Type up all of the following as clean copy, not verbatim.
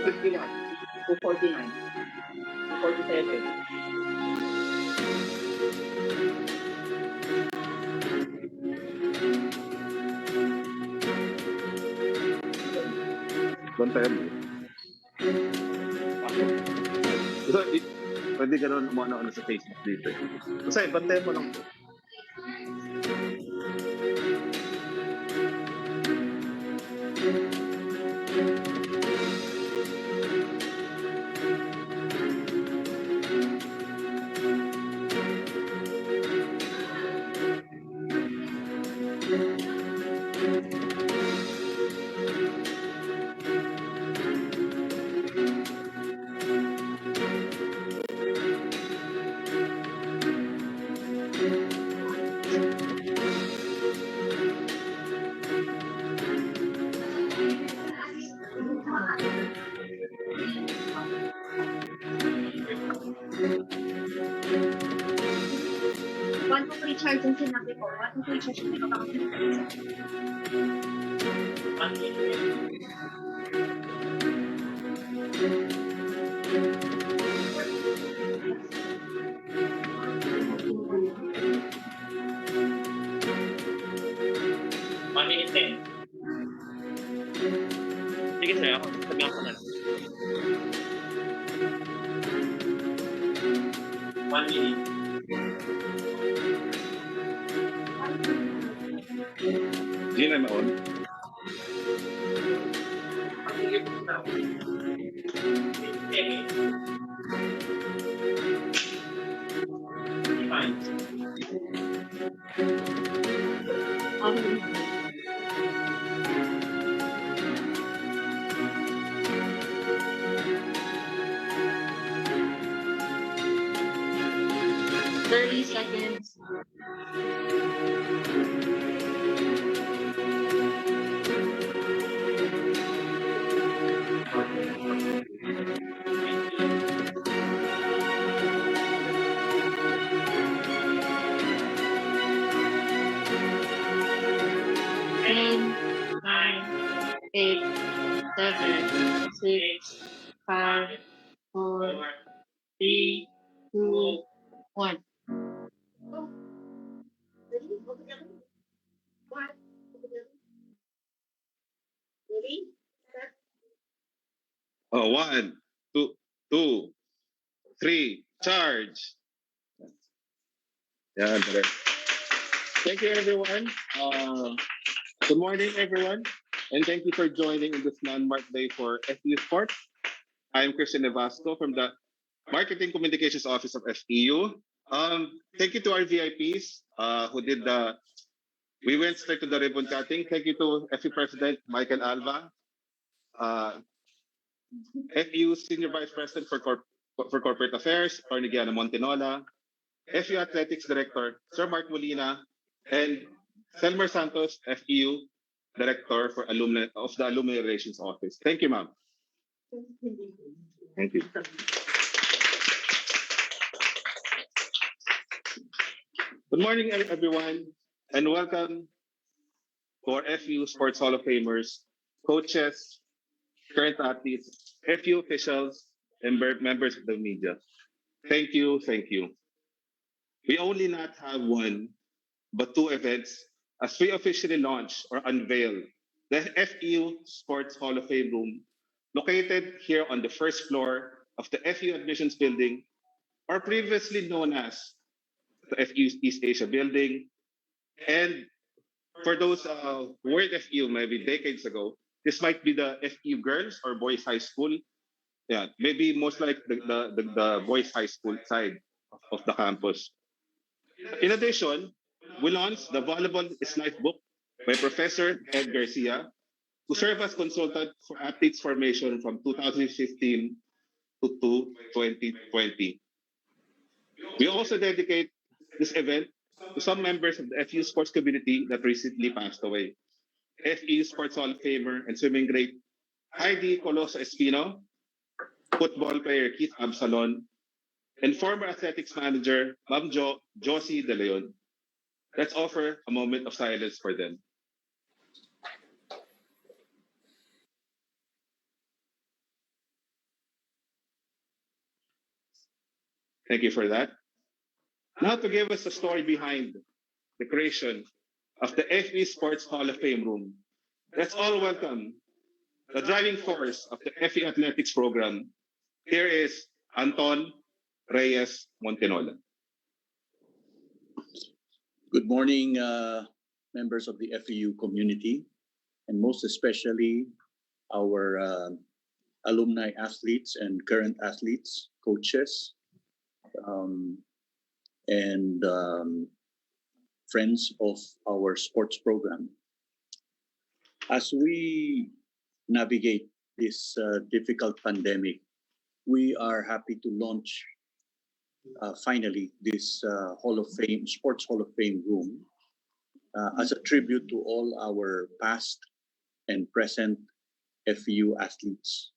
251, 249, 247. Bantayan mo. So, pwede ka naman umano sa Facebook dito. Kasi bantayan mo lang po. One to three charge yung sinabi ko. One to three charge yung sinabi Manitin. Sige sir, ako sabihan ko na lang. 1 minute. Gina na on. seconds. Eight, 7, 6, 5, 4, 3, 2, 1. Ready? Oh, 1, 2, 3, charge. Yeah, thank you, everyone. Good morning, everyone, and thank you for joining in this landmark day for FEU Sports. I'm Christian Nevasco from the Marketing Communications Office of FEU. Thank you to our VIPs who did the. We went straight to the ribbon cutting. Thank you to FEU President Michael Alva, FEU Senior Vice President for Corporate Affairs, Attorney Gianna Montenola, FEU Athletics Director Sir Mark Molina, and Selmer Santos, FEU Director for Alumni of the Alumni Relations Office. Thank you, ma'am. Thank you. Good morning, everyone, and welcome to our FEU Sports Hall of Famers, coaches, current athletes, FEU officials, and members of the media. Thank you, thank you. We only not have one, but two events as we officially launch or unveil the FEU Sports Hall of Fame room located here on the first floor of the FEU Admissions Building, or previously known as the FEU East Asia Building. And for those who were at FEU maybe decades ago, this might be the FEU Girls or Boys High School. Yeah, maybe most like the Boys High School side of the campus. In addition, we launched the Volleyball is Life book by Professor Ed Garcia, who served as consultant for athletes formation from 2015 to 2020. We also dedicate this event to some members of the FEU sports community that recently passed away. FEU Sports Hall of Famer and swimming great Heidi Coloso Espino, football player Keith Absalon, and former athletics manager Ma'am Josie De Leon. Let's offer a moment of silence for them. Thank you for that. Now to give us a story behind the creation of the FE Sports Hall of Fame room, let's all welcome the driving force of the FE Athletics program. Here is Anton Reyes Montenola. Good morning, members of the FEU community, and most especially our alumni athletes and current athletes, coaches, and friends of our sports program. As we navigate this difficult pandemic, we are happy to launch finally this Hall of Fame, Sports Hall of Fame room as a tribute to all our past and present FEU athletes.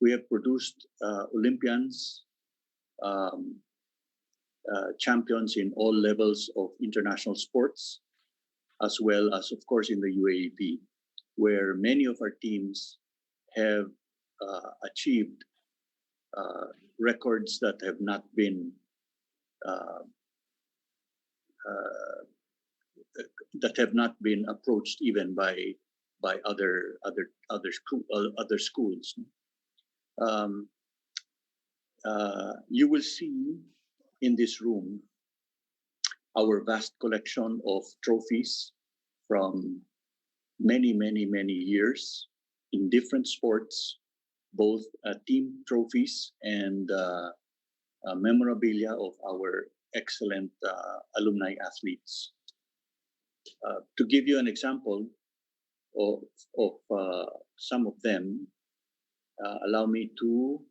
We have produced Olympians, champions in all levels of international sports, as well as, of course, in the UAAP, where many of our teams have achieved records that have not been approached even by other schools. You will see in this room our vast collection of trophies from many years in different sports, both team trophies and memorabilia of our excellent alumni athletes. To give you an example of some of them, allow me to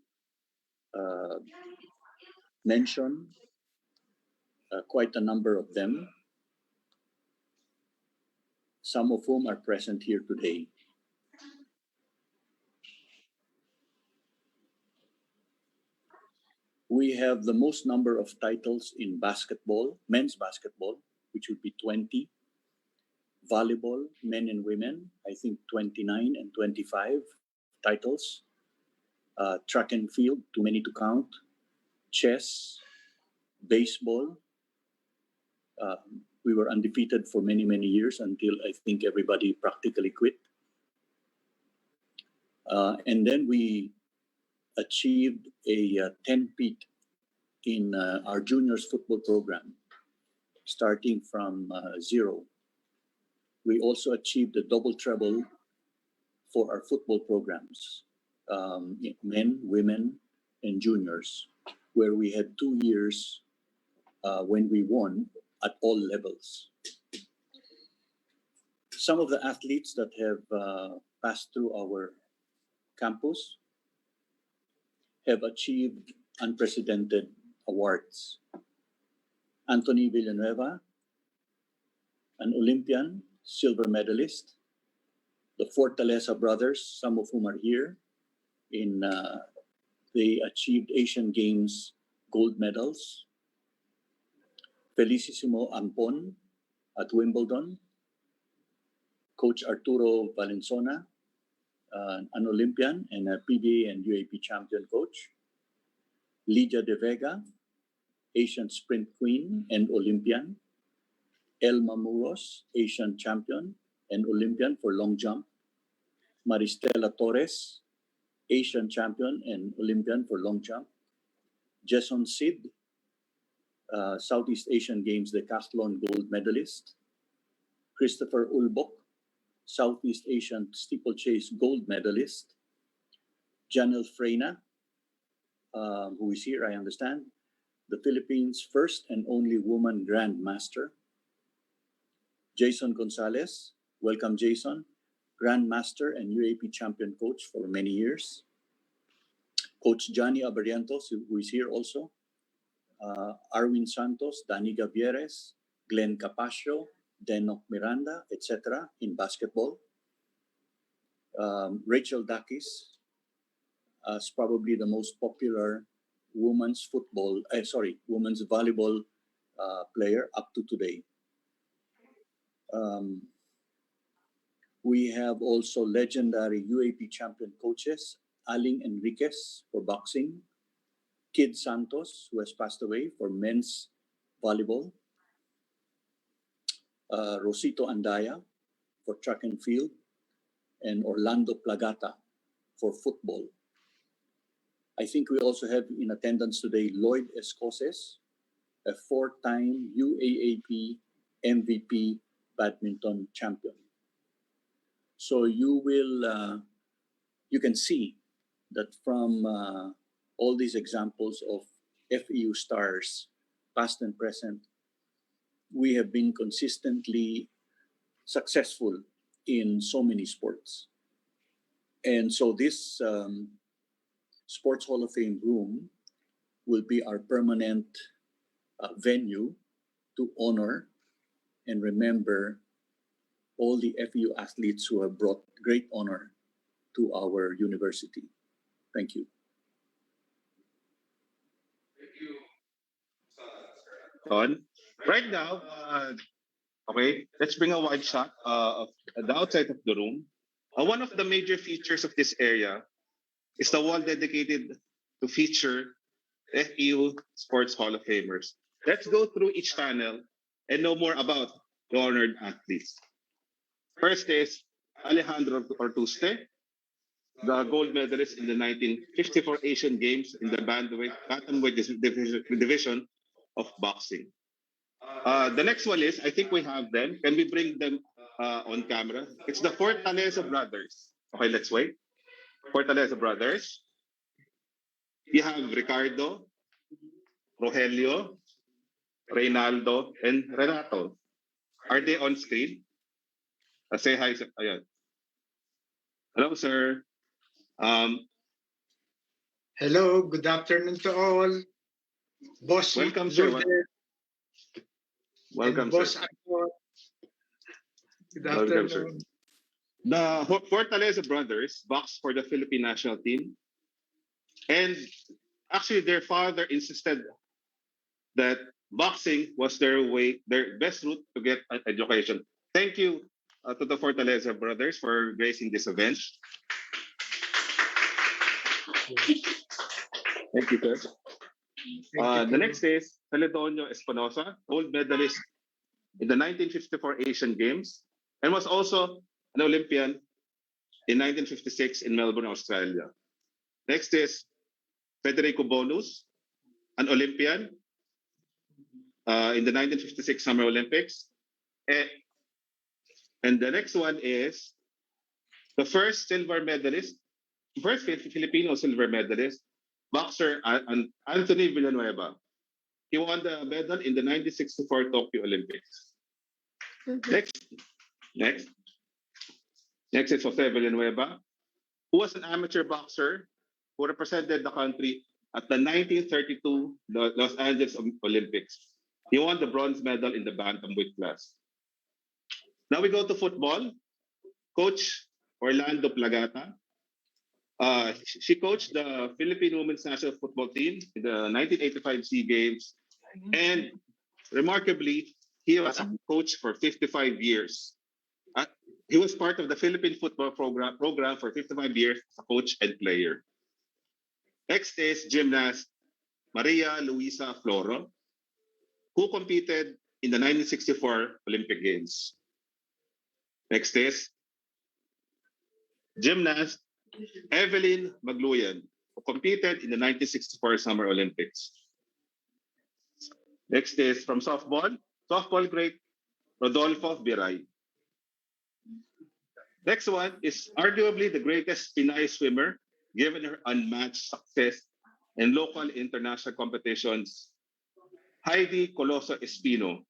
mention quite a number of them, some of whom are present here today. We have the most number of titles in basketball, men's basketball, which would be 20. Volleyball, men and women, I think 29 and 25 titles. Track and field, too many to count. Chess, baseball. We were undefeated for many years until I think everybody practically quit. And then we achieved a 10-peat in our juniors football program, starting from zero. We also achieved a double treble for our football programs, men, women, and juniors, where we had 2 years when we won at all levels. Some of the athletes that have passed through our campus have achieved unprecedented awards. Anthony Villanueva, an Olympian, silver medalist. The Fortaleza brothers, some of whom are here, they achieved Asian Games gold medals. Felicissimo Ampon at Wimbledon. Coach Arturo Valenzuela, an Olympian and a PBA and UAP champion coach. Ligia De Vega, Asian Sprint Queen and Olympian. Elma Muros, Asian champion and Olympian for long jump. Maristela Torres, Asian champion and Olympian for long jump. Jason Sid, Southeast Asian Games decathlon gold medalist. Christopher Ulbo, Southeast Asian steeplechase gold medalist. Janelle Freyna, who is here, I understand, the Philippines' first and only woman grandmaster. Jason Gonzalez, welcome Jason, grandmaster and UAP champion coach for many years. Coach Johnny Abarientos, who is here also. Irwin Santos, Danny Gavieres, Glenn Capaccio, Denok Miranda, etc. in basketball. Rachel Dakis as probably the most popular women's volleyball player up to today. We have also legendary UAP champion coaches, Aling Enriquez for boxing, Kid Santos, who has passed away, for men's volleyball. Rosito Andaya for track and field, and Orlando Plagata for football. I think we also have in attendance today Lloyd Escoces, a 4-time UAAP MVP badminton champion. So you can see that from all these examples of FEU stars, past and present, we have been consistently successful in so many sports. And so this Sports Hall of Fame room will be our permanent venue to honor and remember all the FEU athletes who have brought great honor to our university. Thank you. On. Right now, okay, let's bring a wide shot of the outside of the room. One of the major features of this area is the wall dedicated to feature FEU Sports Hall of Famers. Let's go through each panel and know more about the honored athletes. First is Alejandro Ortuste, the gold medalist in the 1954 Asian Games in the bantamweight division of boxing. The next one is, I think we have them. Can we bring them on camera? It's the Fortaleza brothers. Okay, let's wait. Fortaleza brothers. You have Ricardo, Rogelio, Reynaldo, and Renato. Are they on screen? Say hi. Ayan. Hello, sir. Hello, good afternoon to all. Boss Welcome, sir. Lourdes Welcome, and Boss sir. Akor. Good Welcome, sir. afternoon. The Fortaleza brothers boxed for the Philippine national team. And actually, their father insisted that boxing was their best route to get an education. Thank you to the Fortaleza brothers for gracing this event. Thank you, sir. The next is Celedonio Espinosa, gold medalist in the 1954 Asian Games and was also an Olympian in 1956 in Melbourne, Australia. Next is Federico Bonus, an Olympian in the 1956 Summer Olympics. And the next one is the first Filipino silver medalist, boxer Anthony Villanueva. He won the medal in the 1964 Tokyo Olympics. Next is Jose Villanueva, who was an amateur boxer who represented the country at the 1932 Los Angeles Olympics. He won the bronze medal in the bantamweight class. Now we go to football. Coach Orlando Plagata. She coached the Philippine women's national football team in the 1985 SEA Games. And remarkably, he was a coach for 55 years. He was part of the Philippine football program for 55 years as a coach and player. Next is gymnast Maria Luisa Floro, who competed in the 1964 Olympic Games. Next is gymnast Evelyn Magluyan, who competed in the 1964 Summer Olympics. Next is from softball great Rodolfo Biray. Next one is arguably the greatest Pinay swimmer, given her unmatched success in local international competitions, Heidi Coloso Espino.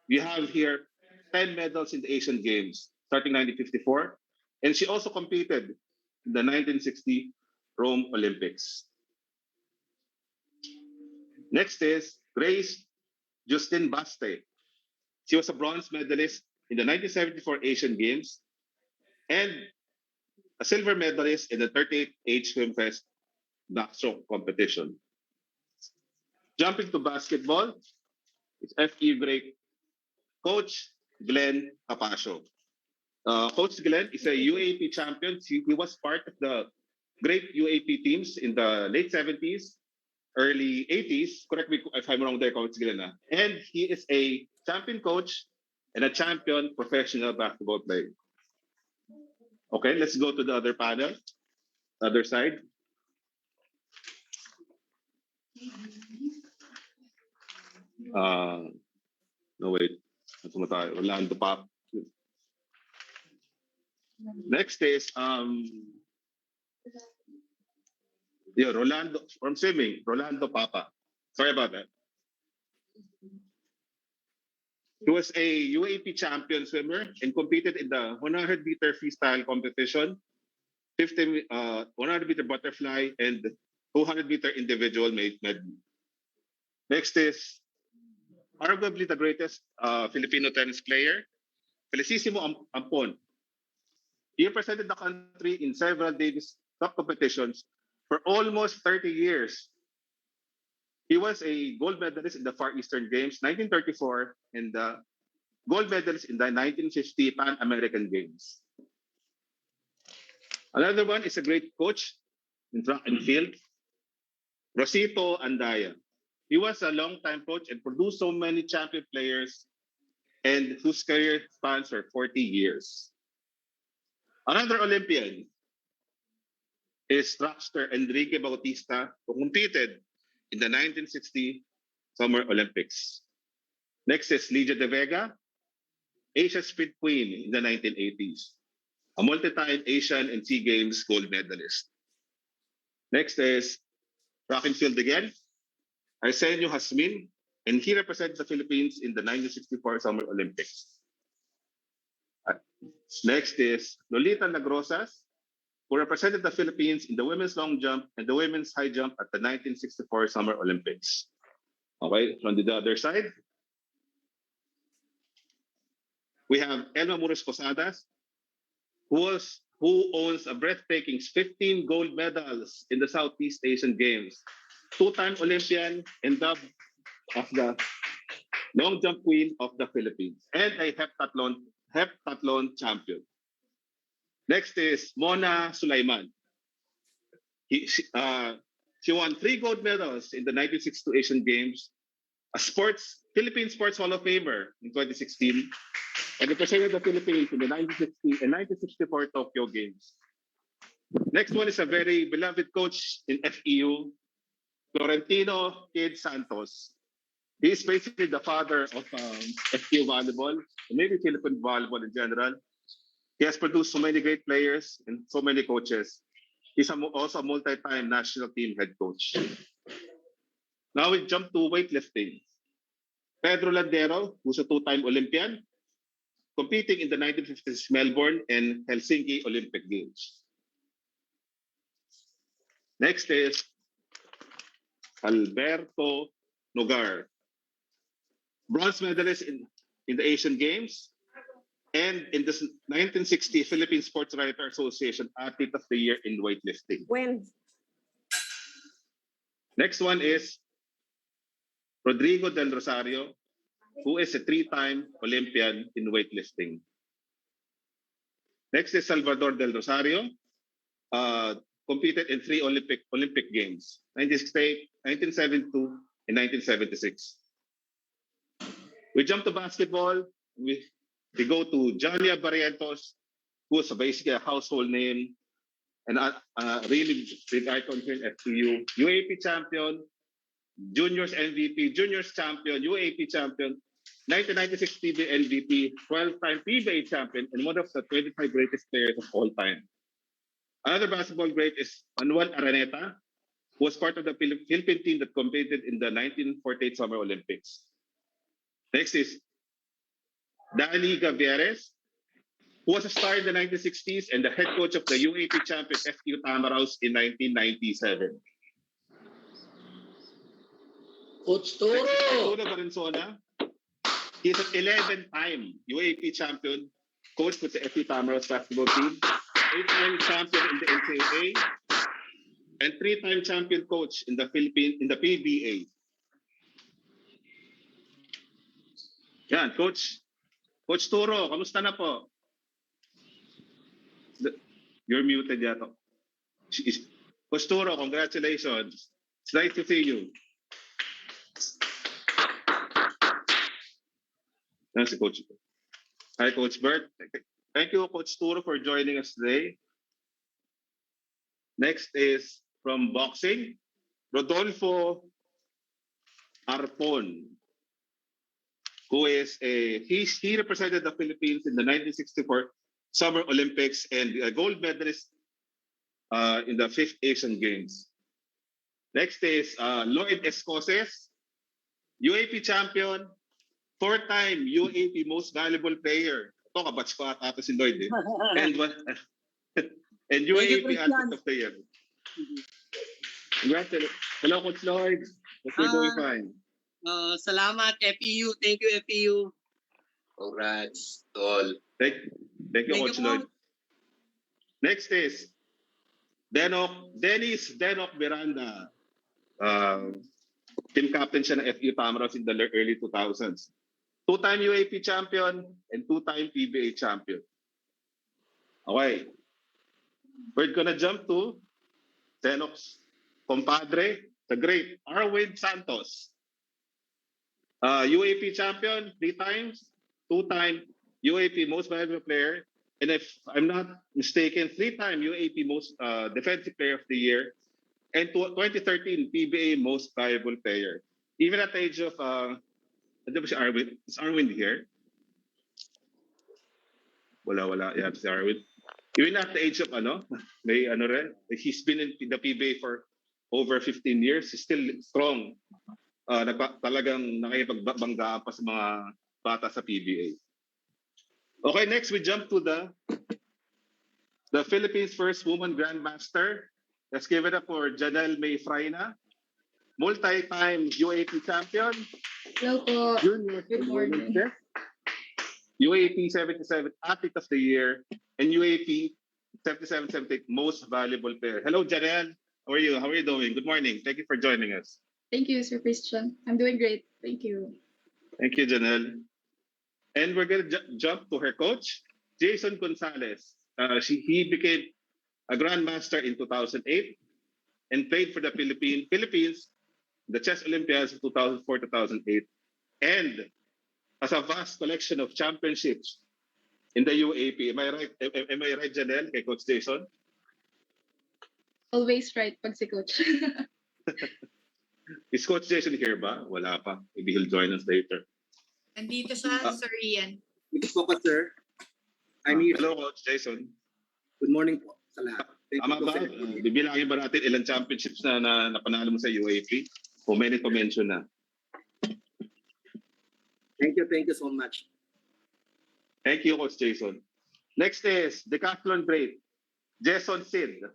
We have here 10 medals in the Asian Games, starting 1954, and she also competed in the 1960 Rome Olympics. Next is Grace Justine Baste. She was a bronze medalist in the 1974 Asian Games and a silver medalist in the 38th Age Swim Fest backstroke competition. Jumping to basketball, it's FEU great Coach Glenn Capasio. Coach Glenn is a UAP champion. He was part of the great UAP teams in the late 70s early 80s. Correct me if I'm wrong there, Coach Gilena. And he is a champion coach and a champion professional basketball player. Okay, let's go to the other panel, other side. No, wait. Rolando Papa. Next is Rolando from swimming, Rolando Papa. Sorry about that. He was a UAP champion swimmer and competed in the 100-meter freestyle competition, 100-meter butterfly, and 200-meter individual medley. Next is arguably the greatest Filipino tennis player, Felicissimo Ampon. He represented the country in several Davis Cup competitions for almost 30 years. He was a gold medalist in the Far Eastern Games 1934 and the gold medalist in the 1950 Pan American Games. Another one is a great coach in track and field, Rosito Andaya. He was a long-time coach and produced so many champion players and whose career spans for 40 years. Another Olympian is trackster Enrique Bautista, who competed in the 1960 Summer Olympics. Next is Ligia De Vega, Asia Speed Queen in the 1980s, a multi-time Asian and SEA Games gold medalist. Next is track and field again, Arsenio Hasmin, and he represented the Philippines in the 1964 Summer Olympics. Next is Lolita Lagrosas, who represented the Philippines in the women's long jump and the women's high jump at the 1964 Summer Olympics. Okay, from the other side, we have Elma Muros Posadas, who owns a breathtaking 15 gold medals in the Southeast Asian Games, two-time Olympian and dubbed as the long jump queen of the Philippines, and a heptathlon champion. Next is Mona Sulaiman. She won 3 gold medals in the 1962 Asian Games, a Philippine Sports Hall of Famer in 2016, and represented the Philippines in the 1960 and 1964 Tokyo Games. Next one is a very beloved coach in FEU, Florentino Kid Santos. He is basically the father of FEU volleyball, and maybe Philippine volleyball in general. He has produced so many great players and so many coaches. He's also a multi-time national team head coach. Now we jump to weightlifting. Pedro Ladder, who's a 2-time Olympian, competing in the 1950s Melbourne and Helsinki Olympic Games. Next is Alberto Nogar, bronze medalist in the Asian Games and in the 1960 Philippine Sports Writer Association Athlete of the Year in weightlifting. When? Next one is Rodrigo Del Rosario, who is a 3-time Olympian in weightlifting. Next is Salvador Del Rosario, competed in 3 Olympic Games, 1968, 1972, and 1976. We jump to basketball. We go to Johnny Barrientos, who is basically a household name and a really big icon here in FEU. UAP champion, Juniors MVP, Juniors champion, UAP champion, 1996 PBA MVP, 12-time PBA champion, and one of the 25 greatest players of all time. Another basketball great is Manuel Araneta, who was part of the Philippine team that competed in the 1948 Summer Olympics. Next is Dali Gavieres, who was a star in the 1960s and the head coach of the UAP champion FEU Tamaraos in 1997. Coach Toro! Arturo Valenzuela, he is an 11-time UAP champion, coach with the FEU Tamaraos basketball team, 8-time champion in the NCAA, and 3-time champion coach in the PBA. Yan, Coach Toro, kamusta na po? You're muted yata. Coach Toro, congratulations. It's nice to see you. That's Coach. Hi, Coach Bert. Thank you, Coach Turo, for joining us today. Next is from boxing, Rodolfo Arpon, who is he represented the Philippines in the 1964 Summer Olympics and a gold medalist in the 5th Asian Games. Next is Lloyd Escoses, UAP champion, 4-time UAP Most Valuable Player. Ito, kabatch ko ata si Lloyd eh. And UAP Athlete of the Year. Congratulations. Hello, Coach Lloyd. Hope you're doing fine. Salamat, FEU. Thank you, FEU. Congrats, tol. Thank you, Coach Lloyd. Next is Dennis Miranda. Team captain siya ng FEU Tamaraws in the early 2000s. 2-time UAP champion and 2-time PBA champion. Okay. We're gonna jump to Denok's compadre, the great Irwin Santos. UAP champion 3 times, 2-time UAP Most Valuable Player, and if I'm not mistaken, 3-time UAP Most Defensive Player of the Year, and 2013 PBA Most Valuable Player. Even at the age of, si Irwin? Is Irwin here? Wala. Yeah, si Irwin. Even at the age of, he's been in the PBA for over 15 years. He's still strong. Talagang nakipagbanggaan pa sa mga bata sa PBA. Okay, next we jump to the Philippines' first woman grandmaster. Let's give it up for Janelle May Fraina, multi-time UAP champion, Hello po. junior Good morning. UAP 77 Athlete of the Year, and UAP 77-78 Most Valuable Player. Hello, Janelle. How are you? How are you doing? Good morning. Thank you for joining us. Thank you, Sir Christian. I'm doing great. Thank you. Thank you, Janelle. And we're going to jump to her coach, Jason Gonzalez. He became a grandmaster in 2008 and played for the Philippines, the Chess Olympiads of 2004-2008, and has a vast collection of championships in the UAP. Am I right, Janelle, kay Coach Jason? Always right pag si Coach. Is Coach Jason here ba? Wala pa. Maybe he'll join us later. Nandito siya, Sir Ian. Good po, sir. I'm here. Hello, Coach Jason. Good morning po sa lahat. Thank Tama you po ba? sa invitation. Bibilangin ba natin ilang championships na napanalo mo sa UAP? O many to mention na? Thank you so much. Thank you, Coach Jason. Next is decathlon great, Jason Sid.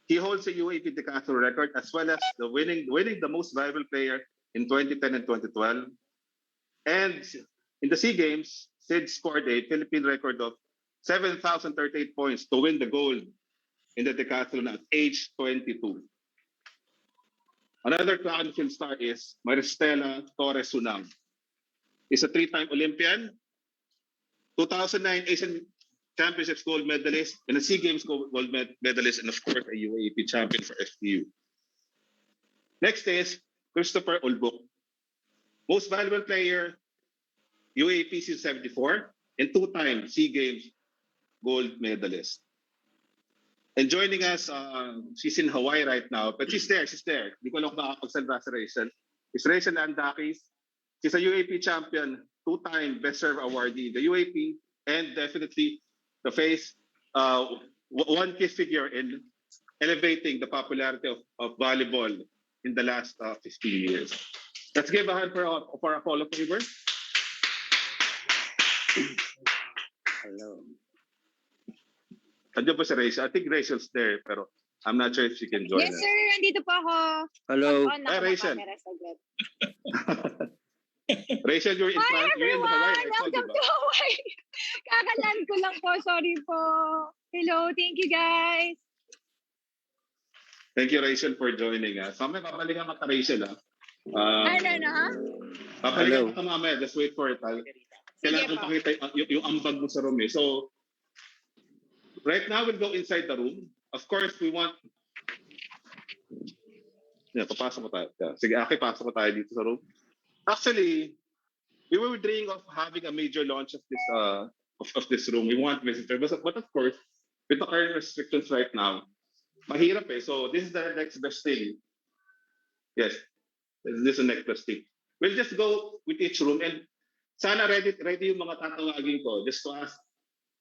He holds a UAP decathlon record as well as the winning the most valuable player in 2010 and 2012. And in the SEA Games, Sid scored a Philippine record of 7,038 points to win the gold in the decathlon at age 22. Another track and field star is Maristela Torres Sunang. Is a 3-time Olympian, 2009 Asian Championships gold medalist, and a SEA Games gold medalist, and of course a UAP champion for FEU. Next is Christopher Ulbo, most valuable player, UAP season 74, and 2-time SEA Games gold medalist. And joining us, she's in Hawaii right now, but she's there. Hindi ko lang makakapagsalba sa Rachel. It's Rachel Andakis. She's a UAP champion, 2-time Best Serve awardee in the UAP, and definitely the face, one key figure in elevating the popularity of volleyball in the last 15 years. Let's give a hand for a Hall of Famer. Hello. Andiyan po si Rachel. I think Rachel's there, pero I'm not sure if she can join Yes, us. sir. Andito po ako. Hello. On Hi, ako Rachel. camera saglit. Rachel, you're in Hi, France. You're in Hawaii. everyone! Welcome to Hawaii. Kakaland ko lang po. Sorry po. Hello. Thank you, guys. Thank you, Rachel, for joining us. Mamaya, babalikan ka, Rachel. Ano na? Babalikan ka mamaya. Just wait for it. Kailangan Sige ko po. pakita yung ambag mo sa room. So, right now, we'll go inside the room. Of course, we want Yeah, papasok ko tayo. Yeah. Sige, Aki, pasok ko tayo dito sa room. Actually, we were dreaming of having a major launch of this room. We want visitors, but of course, with the current restrictions right now, mahirap eh. So this is the next best thing. Yes, this is the next best thing. We'll just go with each room and sana ready yung mga tatawagin ko just to ask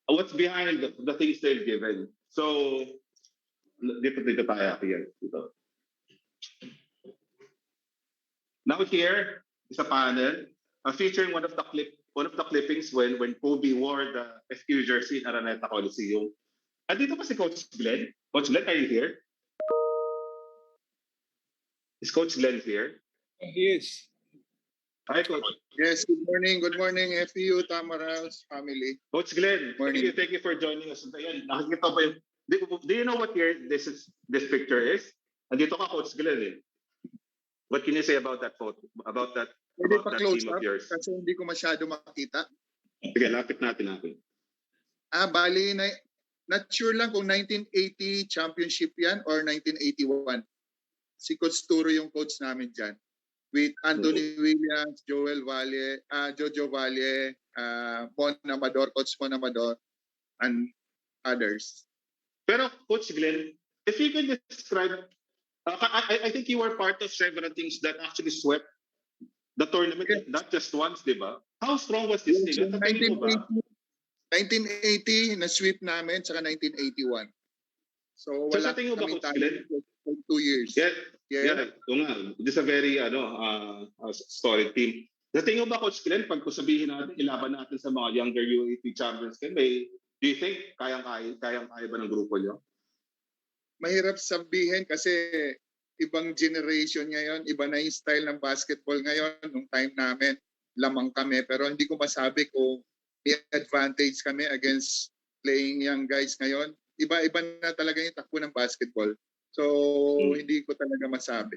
what's behind the things they've given. So dito tayo here. Dito. Now here is a panel featuring one of the clippings when Kobe wore the FEU jersey in Araneta Coliseum. Andito pa si Coach Glenn. Coach Glenn, are you here? Is Coach Glenn here? Yes. Hi, Coach. Yes, good morning, FEU, Tamara's family. Coach Glenn, Morning. thank you for joining us. Ayan, nakikita ba yung, do you know what year this picture is? Andito ka, Coach Glenn eh. What can you say about that photo? About that Close team of up yours? kasi hindi ko masyado makita. Sige, lapit natin. Bali, not sure lang kung 1980 championship yan or 1981. Si Coach Turo yung coach namin dyan. With Anthony Williams, Jojo Valle, Coach Mon Amador, and others. Pero Coach Glenn, if you can describe, I think you were part of several things that actually swept the tournament, not just once, di ba? How strong was this team? 1980, na-sweep namin, saka 1981. So wala sa tingin mo ba, Coach Glenn? for 2 years. Yeah. This is a very solid team. Sa tingin mo ba, Coach Glenn, pag sabihin natin, ilaban natin sa mga younger UAP champions, do you think kayang-kaya ba ng grupo nyo? Mahirap sabihin kasi ibang generation ngayon, iba na yung style ng basketball ngayon. Nung time namin, lamang kami. Pero hindi ko masabi kung may advantage kami against playing young guys ngayon. Iba-iba na talaga yung takbo ng basketball. So, hindi ko talaga masabi.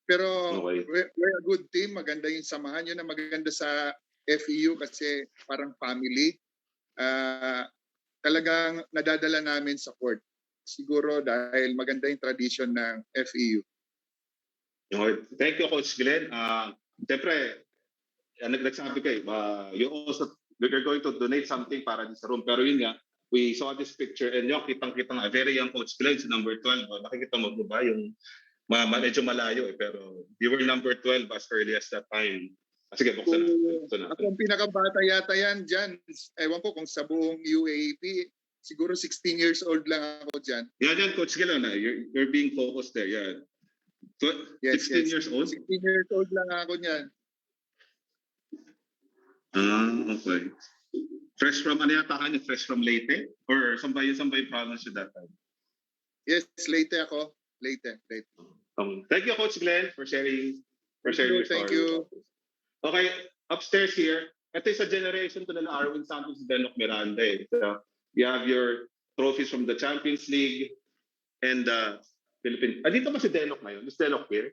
Pero we're a good team. Maganda yung samahan. Yun ang maganda sa FEU kasi parang family. Talagang nadadala namin sa court. Siguro dahil maganda yung tradition ng FEU. Thank you, Coach Glenn. Siyempre, nagsabi kayo, you're going to donate something para sa room. Pero yun nga, we saw this picture and kitang-kita nga, very young Coach Glenn, si number 12. Nakikita mo ba yung medyo malayo eh, pero you were number 12 as early as that time. Sige, buksan natin. Ako ang pinakabata yata yan dyan. Ewan ko kung sa buong UAP, siguro 16 years old lang ako dyan. Yan, Coach Glenn, you're being focused there. Yan. So, 16 years old? 16 years old lang ako dyan. Okay. Fresh from, fresh from Leyte? Or saan ba yung province you that time? Yes, Leyte ako. Leyte. Thank you, Coach Glenn, for sharing your story. Thank you. Okay, upstairs here, ito is a generation to nila Irwin Santos, Denok Miranda. So, you have your trophies from the Champions League and Philippines. Dito ba si Denok ngayon? Is Denok here?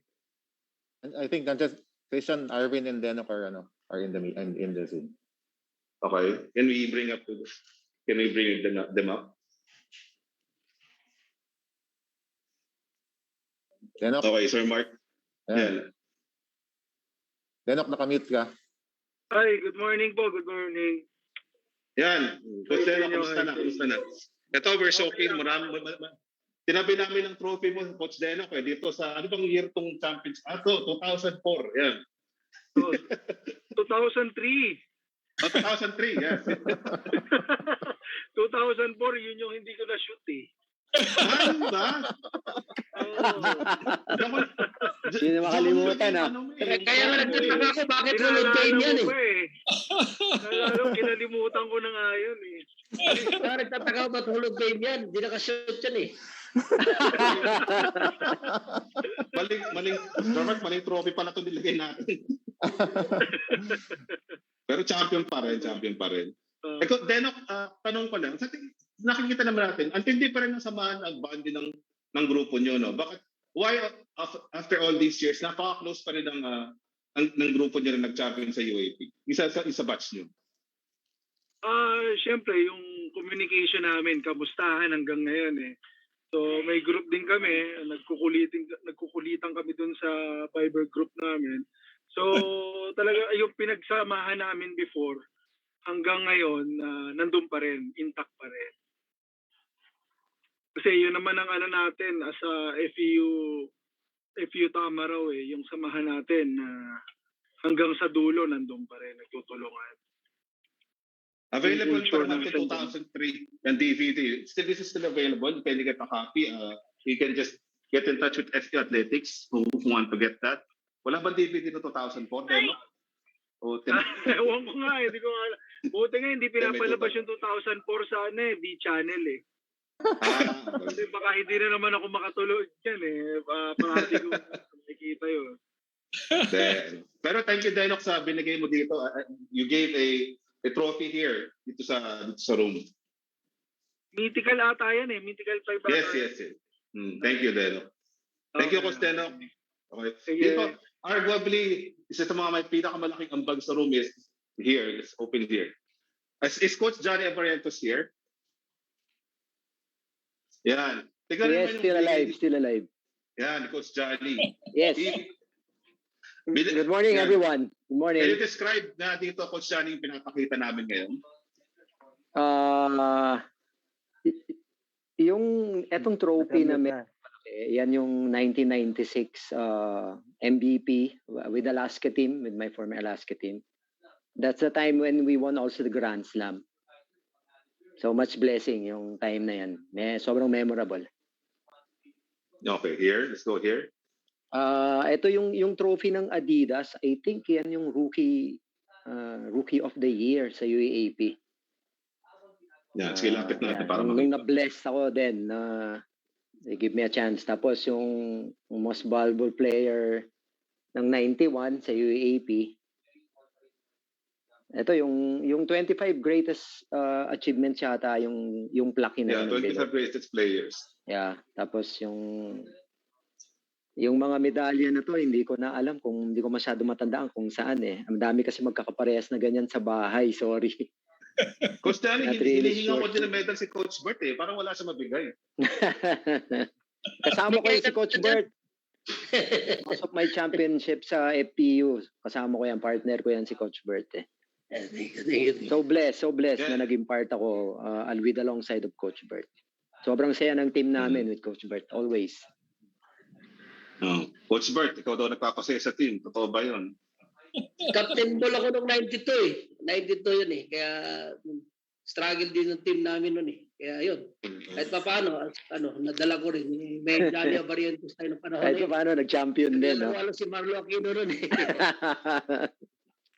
I think not just Christian, Irwin, and Denok are in the Zoom. Okay. Can we bring them up? Denok. Okay, Sir Mark. Yeah. Denok, nakamute ka. Hi, good morning po. Good morning. Yan. Coach Denok, kamusta na? Ito, we're showcasing tinabi namin ng trophy mo, Coach Denok, dito sa, ano bang year tong champions? 2004. Yan. 2003. 2003, yes. 2004, yun yung hindi ko na-shoot eh. Ano ba? Hindi na makalimutan Kaya nga nagtataka ako bakit hulog game yan eh. Kinalimutan ko na nga yun eh. Kaya nagtataka ako bakit hulog game yan. Hindi nakashoot yan eh. Maling trophy pala ito nilagay natin. Pero champion pa rin. Denok, tanong ko lang, nakikita naman natin, ang tindi pa rin ng samahan ng bandi ng grupo nyo, no? Bakit, why after all these years, napaka-close pa rin ng grupo nyo na nag-champion sa UAP? Isa batch nyo. Siyempre, yung communication namin, kamustahan hanggang ngayon eh. So may group din kami, nagkukulitan kami dun sa Viber group namin. So talaga yung pinagsamahan namin before hanggang ngayon nandun pa rin, intact pa rin. Kasi yun naman ang ano natin as a FEU tama raw yung samahan natin na hanggang sa dulo nandun pa rin, nagtutulungan. Available Sure pa naman natin 2003 and DVD. This is still available. You can get a copy. You can just get in touch with FEU Athletics who want to get that. Wala bang DVD no 2004? No? Ewan ko nga, hindi ko alam. Buti nga, hindi pinapalabas yung 2004 sa B-channel eh. Kasi baka hindi na naman ako makatulog dyan eh. Parati ko nakikita yun. Pero thank you, Denok, sa binigay mo dito. You gave a trophy here dito sa room. Mythical ata yan eh. Mythical 5 ata. Yes. Thank you, Denok. Thank you, Coach Denok. Okay. Dito, arguably, isa sa mga may pinakamalaking ambag sa room is here. It's open here. Is Coach Johnny Avarientos here? Yan. Yes, still alive. Yan, Coach Johnny. Yes. Good morning, everyone. Good morning. Can you describe na dito, Coach Johnny, yung pinapakita namin ngayon? Yung etong trophy na yan yung 1996 MVP with Alaska team, with my former Alaska team. That's the time when we won also the Grand Slam. So much blessing yung time na yan. Sobrang memorable. Okay, here. Let's go here. Ito yung trophy ng Adidas. I think yan yung rookie of the year sa UAAP. Yeah, sige, lapit natin para nung na-bless ako din they give me a chance. Tapos yung most valuable player ng 91 sa UAAP. Ito yung 25 greatest achievements yata yung plaque na. Yeah, 25 greatest players. Yeah, tapos yung mga medalya na to hindi ko na alam kung hindi ko masyado matandaan kung saan eh. Ang dami kasi magkakaparehas na ganyan sa bahay, sorry. Coach Danny, hinihinga ko din ng medal si Coach Bert eh. Parang wala siya mabigay. Kasama ko si Coach Bert. Most of my championship sa FEU. Kasama ko yan, partner ko yan si Coach Bert eh. So blessed na naging part ako with alongside of Coach Bert. Sobrang saya ng team namin with Coach Bert, always. Coach Bert, ikaw daw nagpapasaya sa team. Totoo ba yun? Captain ball ako nung 92 eh. 92 yun eh. Kaya struggle din ng team namin nun eh. Kaya yun. Kahit pa paano, nadala ko rin. May Johnny Avarientos tayo ng panahon. Kahit pa paano, nag-champion din. No? Wala si Marlo Aquino nun eh.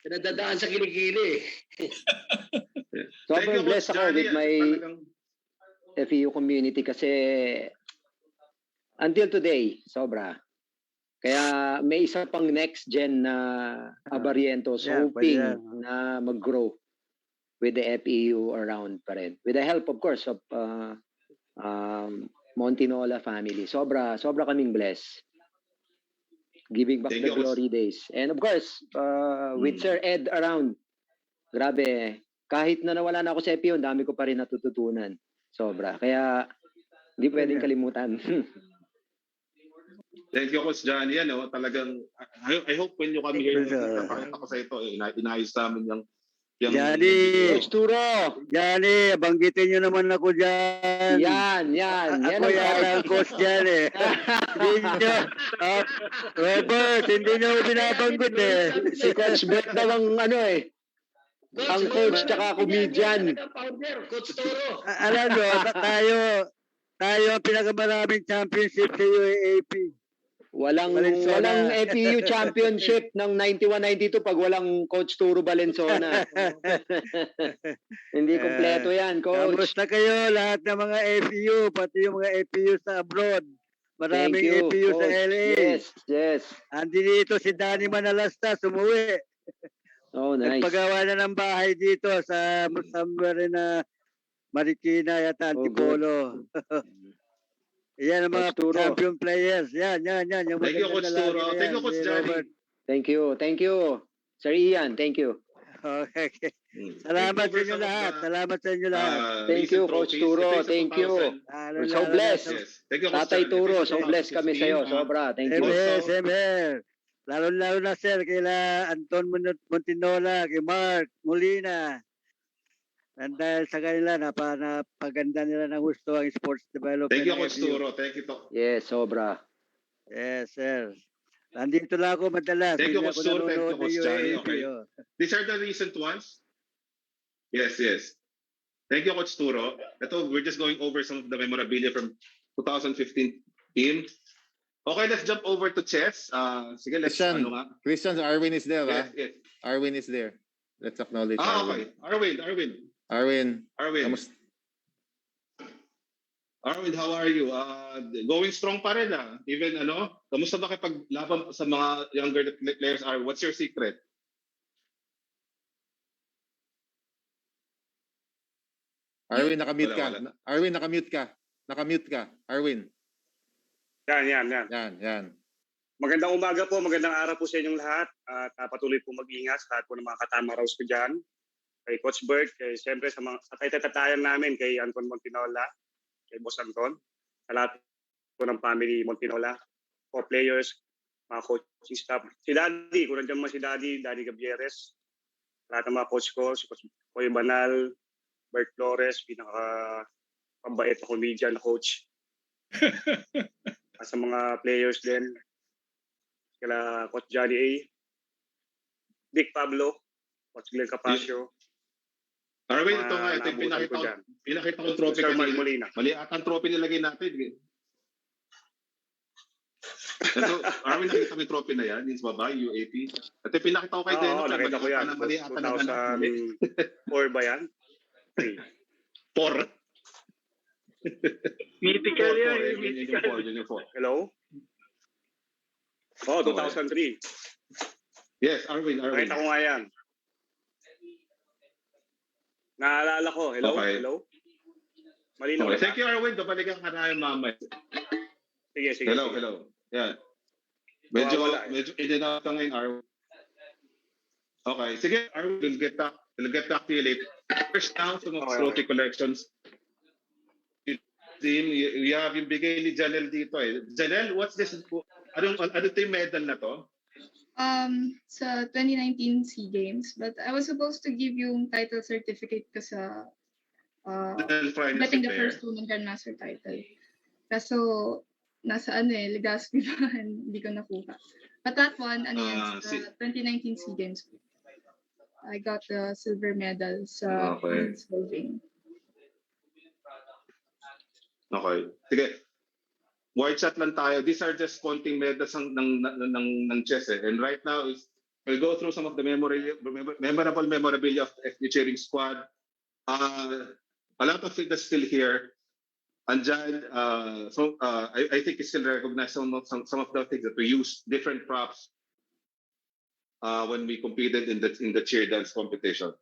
Nadadaan sa kilikili eh. Sobrang blessed ako with my FEU community kasi until today, sobra. Kaya may isa pang next gen na Avarientos hoping na mag-grow with the FEU around pa rin. With the help, of course, of Montinola family. Sobra kaming blessed. Giving back the glory days. And of course, with Sir Ed around, grabe, kahit na nawala na ako sa FEU, dami ko pa rin natututunan. Sobra. Kaya, hindi pwedeng kalimutan. Thank you, Coach Johnny. Talagang, I hope when you come here, napakita ko sa ito, inayos namin yung Johnny! Coach Turo! Johnny, banggitin nyo naman ako dyan. Yan. Ako yan ang coach dyan eh. Robert, hindi nyo binabanggit eh. Si Coach Bert daw ang ang coach tsaka comedian. Coach Turo. Alam nyo, tayo ang pinakamaraming championship sa UAAP. Walang FEU championship ng 91-92 pag walang Coach Turo Valenzuela. Hindi kompleto yan, Coach. Kamusta kayo lahat ng mga FEU, pati yung mga FEU sa abroad. Maraming FEU sa LA. Yes. Andi dito si Danny Manalasta, sumuwi. Oh, nice. Nagpagawa na ng bahay dito sa somewhere na Marikina yata, Antipolo. Yan ang mga champion players. Yan. Yung thank you, Coach Turo. Thank you, Coach Johnny. Thank you. Sir Ian, thank you. Okay. Salamat sa Takeover inyo some of lahat. the Salamat sa inyo lahat. Thank you, recent Coach trophies. Turo. Ito yung sa Thank you. 2000. We're so blessed. Yes. Thank you, Coach Tatay Chan. Ito Turo, yung so sa blessed kami sa'yo. 2016. Sobra. Thank Same you. here, Also, same here. Lalo na sir, kila Anton Montinola, kay Mark Molina. And dahil sa kanila, napaganda nila ng gusto ang sports development. thank you, ng Coach FEU. Turo. Thank you. Yes, sobra. Yes, sir. Nandito lang ako madalas. Thank you, Hindi Coach ako Turo. Thank you, nanonood ng Coach Johnny. UAAP. Okay. Oh. These are the recent ones. Yes. Thank you, Coach Turo. Ito, we're just going over some of the memorabilia from 2015 team. Okay, let's jump over to chess. Sige, let's, Christian, Irwin is there, Yes. Irwin is there. Let's acknowledge Okay. Arwin. Arwin, how are you? Going strong pa rin, Even, kamusta ba kapag laban sa mga younger players? What's your secret? Irwin, nakamute ka. Wala. Irwin, nakamute ka. Irwin. Yan. Magandang umaga po, magandang araw po sa inyong lahat. At patuloy po mag-ingat sa lahat po ng mga katama raws ko dyan. Kay Coach Bert, siyempre sa tatatayan namin kay Anton Montinola, kay Boss Anton, sa lahat po ng family Montinola, players, mga coaching staff. Si Daddy, kung nandiyan man si Daddy Gavieres, lahat ng mga coach ko, si Coach Koy Banal, Bert Flores, pinaka-pambait na comedian na coach. At sa mga players din, kila Coach Johnny A, Dick Pablo, Coach Glenn Capasio. Arwin, ito nga, ito yung pinakita ko trophy kanina. Mali atang trophy nilagay natin. Ito, Arwin, nakita mo yung trophy na yan, yung baba, UAP. Ito yung pinakita ko kay Deno. Nakita ko yan. Mali ata na ganap. 2004 ba yan? 4. Mythical yan. Yun yung 4. Hello? 2003. Yes, Arwin. Nakita ko nga yan. Naalala ko. Hello? Okay. Hello? Malinaw Okay. na ba? Thank you, Arwin. Kapalikan ka na yung mama. Sige. Hello. Yeah. Medyo in and out ka ngayon, Arwin. Okay. Sige, Arwin, we'll get back to you later. First now, some of trophy collections. You have yung bigay ni Janelle dito eh. Janelle, what's this? Ano yung medal na to? Sa 2019 SEA Games, but I was supposed to give yung title certificate ko sa getting the first women grandmaster title. Kaso nasa Legazpi ba, hindi ko nakuha. But that one, sa 2019 SEA Games, I got the silver medal sa men's bowling. Okay. Sige. Wide shot lang tayo. These are just konting medals ng chess eh. And right now, we'll go through some of the memorable memorabilia of the FEU cheering squad. A lot of it is still here. Andyan, I think you still recognize some of the things that we use, different props when we competed in the cheer dance competition.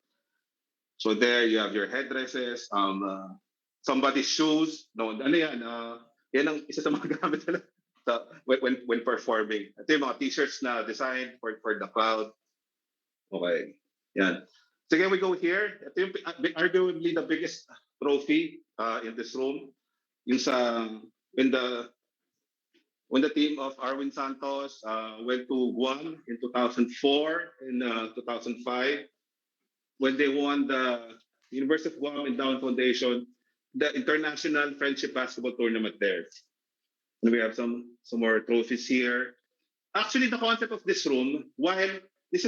So there you have your headdresses, somebody's shoes. No, ano yan? Yan ang isa sa mga gamit nila when performing. Ito yung mga t-shirts na designed for the crowd. Okay. Yan. So again, we go here. Ito yung arguably the biggest trophy in this room. Yung sa when the team of Irwin Santos went to Guam in 2004 and 2005 when they won the University of Guam Endowment Foundation, the International Friendship Basketball Tournament there. And we have some more trophies here. Actually, the concept of this room, while this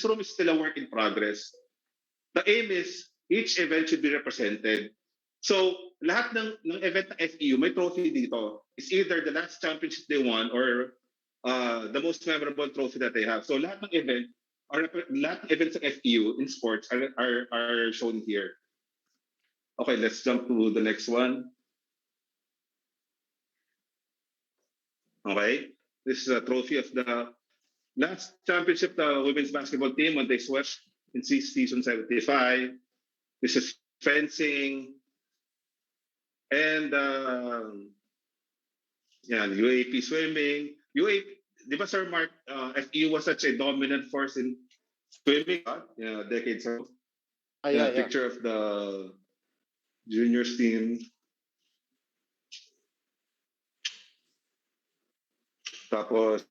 room is still a work in progress, the aim is each event should be represented. So, lahat ng event ng FEU, may trophy dito. It's either the last championship they won or the most memorable trophy that they have. So, lahat ng events ng FEU in sports are shown here. Okay, let's jump to the next one. Okay, this is a trophy of the last championship, the women's basketball team when they swept in season 75. This is fencing. And UAP swimming. UAP, di ba Sir Mark, FEU was such a dominant force in swimming, decades ago. Yeah. Picture of the juniors team. Tapos,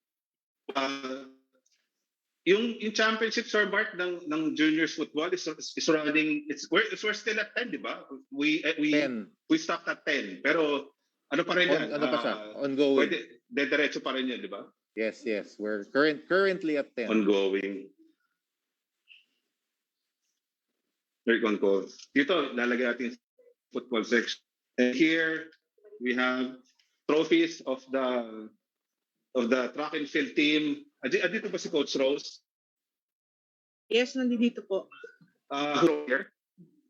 yung championship, Sir Mark, ng juniors football is running, we're still at 10, di ba? We 10. stopped at 10. Pero, ano pa rin yan? Ano pa siya? Ongoing. Pwede, diretso pa rin yan, di ba? Yes. We're currently at 10. Ongoing. Very ongoing. Dito, lalagay natin football section. And here, we have trophies of the track and field team. Dito ba si Coach Rose? Yes, nandito po. Here?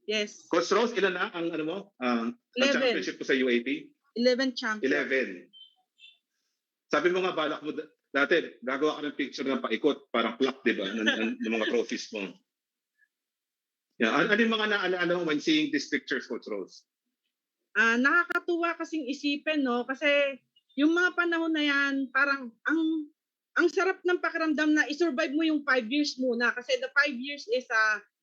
Yes. Coach Rose, ilan na ang ang championship po sa UAP? 11 champion. 11. Sabi mo nga, balak mo dati, gagawa ka ng picture ng paikot, parang clock, di ba? ng mga trophies mo. Yeah. Ano yung mga naalala mo when seeing these pictures, Coach Rose? Nakakatuwa kasing isipin, no? Kasi yung mga panahon na yan, parang ang sarap ng pakiramdam na i-survive mo yung 5 years muna. Kasi the 5 years is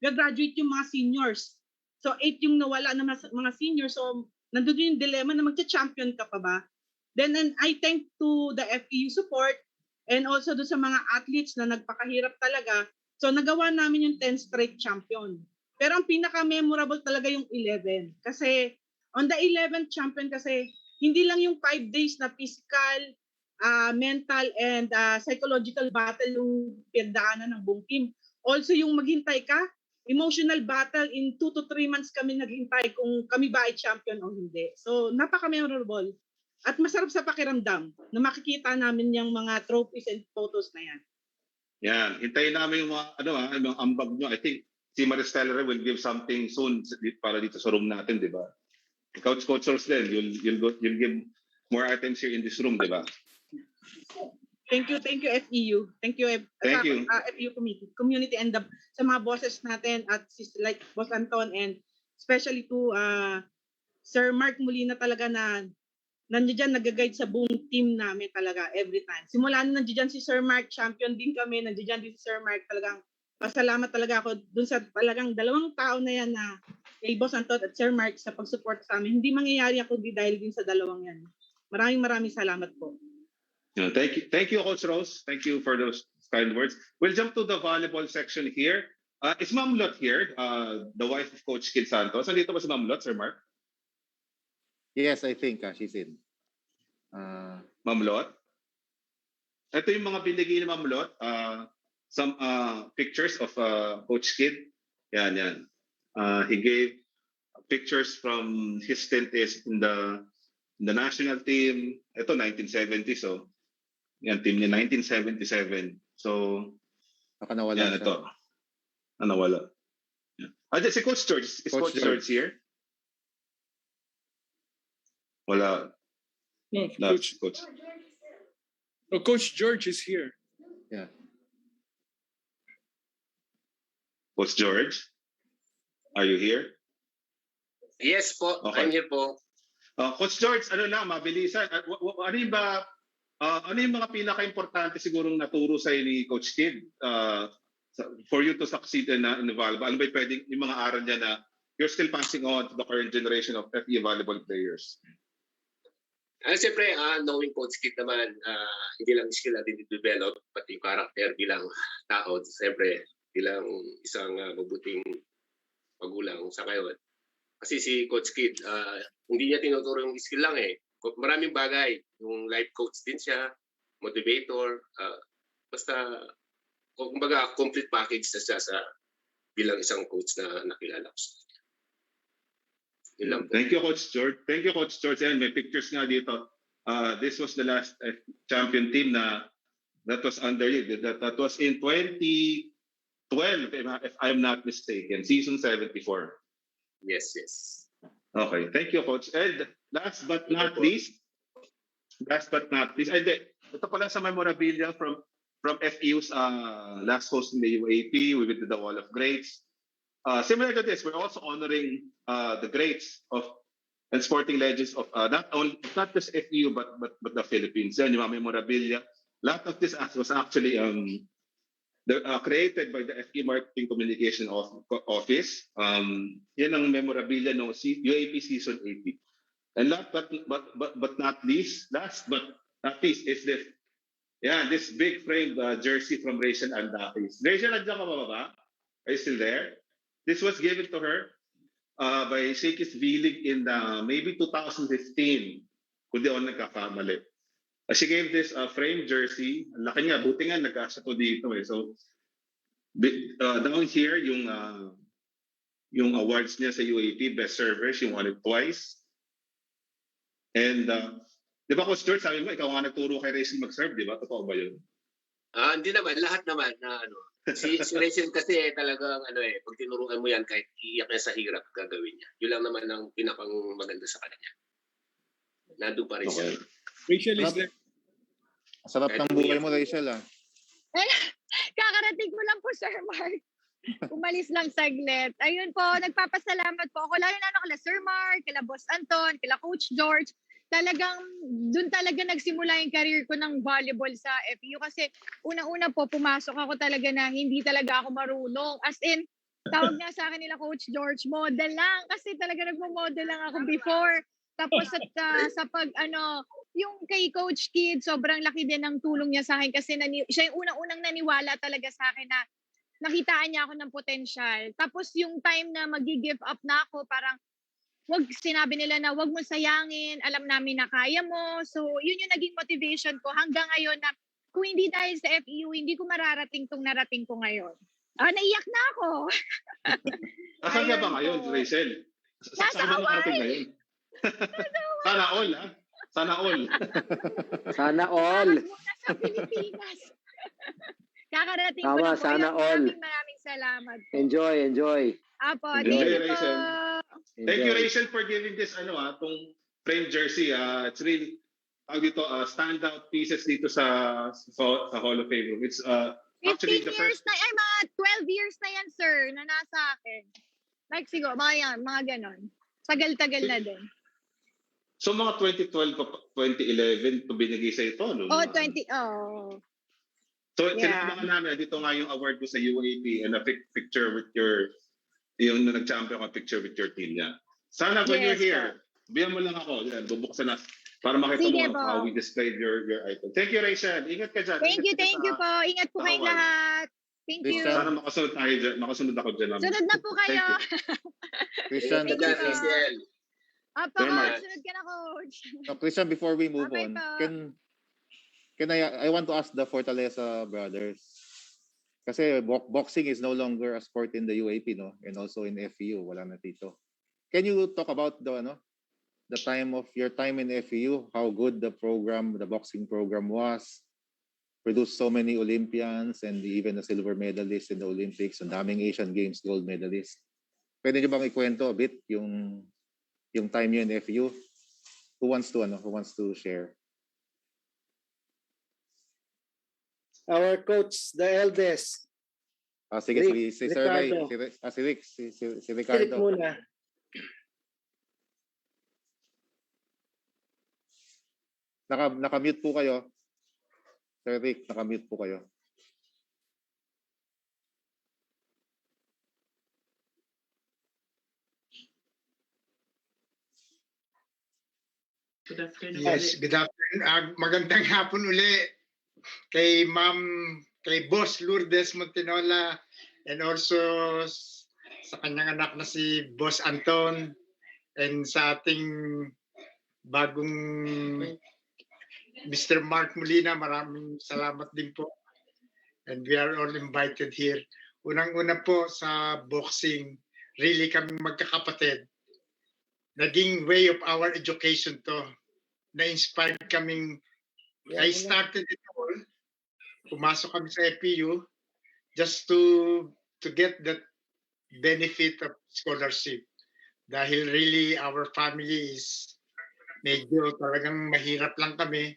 gagraduate yung mga seniors. So 8 yung nawala ng mga seniors. So nandun yung dilemma na magcha-champion ka pa ba? Then and I thank to the FEU support and also do sa mga athletes na nagpakahirap talaga. So nagawa namin yung 10 straight champion. Pero ang pinaka-memorable talaga yung 11. Kasi on the 11th champion kasi hindi lang yung 5 days na physical, mental, and psychological battle yung pinagdaanan ng buong team. Also yung maghintay ka, emotional battle in 2 to 3 months kami naghintay kung kami ba ay champion o hindi. So napaka-memorable. At masarap sa pakiramdam na makikita namin yung mga trophies and photos na yan. Yan. Hintayin namin yung mga, yung ambag nyo. I think si Maristella will give something soon para dito sa room natin, di ba? Coach Rose din, you'll give more items here in this room, di ba? Thank you FEU. Thank you FEU community and sa mga bosses natin at like Boss Anton and especially to Sir Mark Molina talaga na nandiyan nag-guide sa buong team namin talaga every time. Simula na nandiyan si Sir Mark, champion din kami, nandiyan din si Sir Mark, talagang pasalamat talaga ako dun sa talagang 2 tao na yan na kay Boss Anton at Sir Mark sa pag-support sa amin. Hindi mangyayari ako dahil din sa 2 yan. Maraming salamat po. Yeah, thank you, Coach Rose. Thank you for those kind words. We'll jump to the volleyball section here. Is Ma'am Lot here, the wife of Coach Kid Santos? Nandito ba si Ma'am Lot, Sir Mark? Yes, I think she's in. Ma'am Lot? Ito yung mga binigay ni Ma'am Lot. Some pictures of Coach Kid. Yan. He gave pictures from his stint in the national team. Ito 1970, so yan team niya 1977. So nawala yan ito. Nawala. Yeah. Si Coach George, is Coach George here? Wala. No, Coach. No, Coach George is here. Yeah. Coach George, are you here? Yes po, Okay. I'm here po. Coach George, mabilisan. Ano yung mga pinaka-importante sigurong naturo sa ni Coach Kid for you to succeed in volleyball? Ano ba pwedeng yung mga aral niya na you're still passing on to the current generation of FE volleyball players? Siyempre, knowing Coach Kid naman, hindi lang skill natin i-develop, pati yung character bilang tao. Siyempre, bilang isang mabuting magulang sa ngayon. Kasi si Coach Kid, hindi niya tinuturo yung skill lang eh. Maraming bagay. Yung life coach din siya, motivator, basta, kumbaga, complete package na siya sa bilang isang coach na nakilala ko. Thank you, Coach George. And may pictures nga dito. This was the last champion team that was under you. That was in 2012, if I'm not mistaken, season 74. Yes. Okay, thank you, Coach. And last but not least, ito pala sa memorabilia from FEU's last host in the UAP. We did the Wall of Greats. Similar to this, we're also honoring the greats and sporting legends of not just FEU but the Philippines. Yan yung mga memorabilia. Lot of this was actually created by the FE Marketing Communication Office. Yan ang memorabilia ng UAP Season 80. And but not least, last but not least is this. Yeah, this big framed jersey from Rachel Andakis. Rachel, nandiyan ka ba? Are you still there? This was given to her by Shakis Vilig in maybe 2015, kung di ako nagkakamali. She gave this framed jersey. Ang laki nga, buti nga nagkasya to dito eh. So, down here, yung awards niya sa UAP, Best Server, she won it twice. And, di ba, Coach George, sabi mo, ikaw nga nagturo kay Rachel mag-serve, di ba? Totoo ba yun? Hindi naman, lahat naman na ano. Si Rachel kasi talagang pag tinuruan mo yan, kahit iiyak niya sa hirap, gagawin niya. Yun lang naman ang pinakang maganda sa kanya. Nandun pa rin siya. Rachel is there. Sarap ng buhay mo, Rachel, ah. Kakarating ko lang po, Sir Mark. Umalis lang saglit. Ayun po, nagpapasalamat po ako. Lalo na kala Sir Mark, kala Boss Anton, kala Coach George. Talagang, doon talaga nagsimula yung career ko ng volleyball sa FEU. Kasi unang-una po, pumasok ako talaga na hindi talaga ako marunong. As in, tawag nga sa akin nila Coach George, model lang. Kasi talaga nagmo-model lang ako before. Tapos sa pag yung kay Coach Kid, sobrang laki din ng tulong niya sa akin kasi siya yung unang-unang naniwala talaga sa akin na nakitaan niya ako ng potensyal. Tapos yung time na magi-give up na ako, parang sinabi nila na wag mo sayangin, alam namin na kaya mo. So yun yung naging motivation ko hanggang ngayon na kung hindi dahil sa FEU, hindi ko mararating tong narating ko ngayon. Naiyak na ako. Nasaan ka ba ngayon, Rachel? Nasa Hawaii. Sana all, ha? Sana all. Sana all. Nasa Pilipinas. Kakarating ko Tama, na po. sana all. Maraming salamat po. Enjoy. Apo, Enjoy, thank you Rachel. po. Thank you, Rachel, for giving this tong frame jersey. It's really standout pieces dito sa Hall of Fame. It's 15 actually the years first. na, ay mga 12 years na yan, sir, na nasa akin. Like siguro, mga ganon. Tagal-tagal na din. So mga 2012 pa 2011 to binigay sa ito, no? So sinamahan namin, dito nga yung award ko sa UAP and a picture with yung nag-champion ka picture with your team niya. Sana when you're here, biyan mo lang ako, yan, bubuksan na para makita mo how we displayed your item. Thank you, Rachel. Ingat ka dyan. Thank you po. Ingat po kayong lahat. Thank you. Sana makasunod tayo dyan. Makasunod ako dyan. Sunod na po kayo. Christian, sunod ka na, Coach. Christian, before we move on, can I want to ask the Fortaleza brothers, kasi boxing is no longer a sport in the UAP, no, and also in FEU, wala na dito. Can you talk about the time of your time in FEU, how good the boxing program was, produced so many Olympians and even a silver medalist in the Olympics, ang daming Asian Games gold medalist. Pwede niyo bang ikwento a bit yung time niyo in FEU? Who wants to share? Our coach, the eldest. Sige, si Sir Ray, si Rick, si Ricardo. Rick muna. Naka-mute po kayo. Sir Rick, naka-mute po kayo. Good afternoon. Yes, good afternoon. Magandang hapon uli kay Boss Lourdes Montinola and also sa kanyang anak na si Boss Anton and sa ating bagong Mr. Mark Molina, maraming salamat din po. And we are all invited here. Unang-una po sa boxing, really kaming magkakapatid. Naging way of our education to. Na-inspired kaming, I started it all. Pumasok kami sa FEU just to get that benefit of scholarship. Dahil really our family is medyo talagang mahirap lang kami.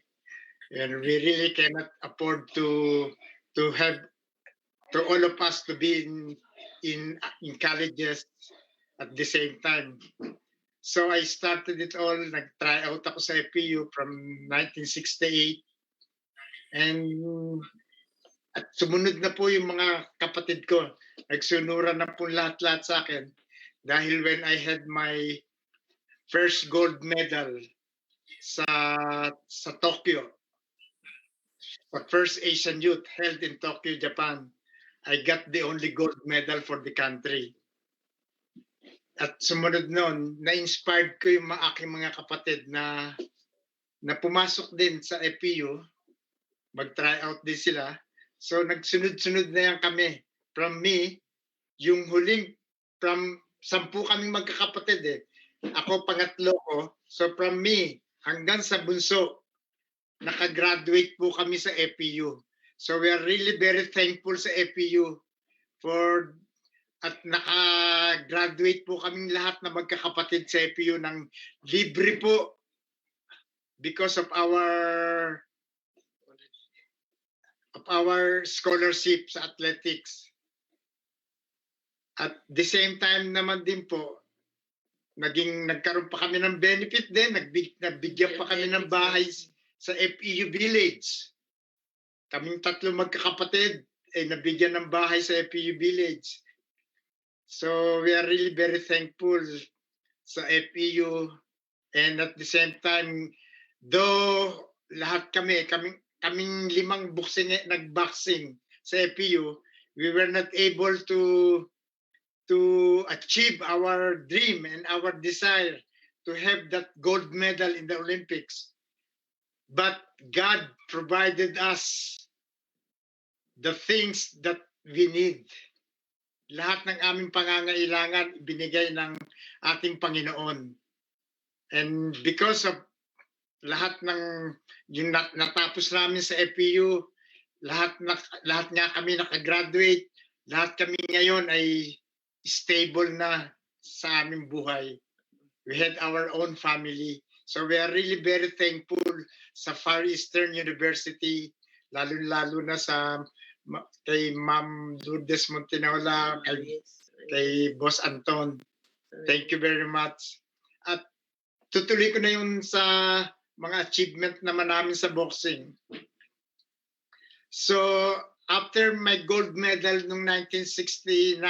And we really cannot afford to have to all of us to be in colleges at the same time. So I started it all, nag-try out ako sa FEU from 1968. And At sumunod na po yung mga kapatid ko. Nagsunuran na po lahat-lahat sa akin. Dahil when I had my first gold medal sa Tokyo, the first Asian Youth held in Tokyo, Japan, I got the only gold medal for the country. At sumunod noon, na-inspired ko yung aking mga kapatid na pumasok din sa FEU, mag-try out din sila. So nagsunod-sunod na yan kami. From me, yung huling, from 10 kaming magkakapatid eh. Ako pangatlo ko. So from me, hanggang sa bunso, nakagraduate po kami sa FEU. So we are really very thankful sa FEU for at naka-graduate po kaming lahat na magkakapatid sa FEU ng libre po because of our scholarship sa athletics. At the same time naman din po, nagkaroon pa kami ng benefit din, nabigyan pa kami ng bahay sa FEU Village. Kaming 3 magkakapatid ay nabigyan ng bahay sa FEU Village. So we are really very thankful sa FEU, and at the same time, though lahat kaming 5 nag-boxing sa FEU, we were not able to achieve our dream and our desire to have that gold medal in the Olympics. But God provided us the things that we need. Lahat ng aming pangangailangan ibinigay ng ating Panginoon. And because of lahat ng yung natapos namin sa FEU, lahat nga kami nakagraduate, lahat kami ngayon ay stable na sa aming buhay. We had our own family. So we are really very thankful sa Far Eastern University, lalo-lalo na kay Ma'am Lourdes Montinola, kay Boss Anton. Thank you very much. At tutuloy ko na yun sa mga achievement naman namin sa boxing. So, after my gold medal noong 1969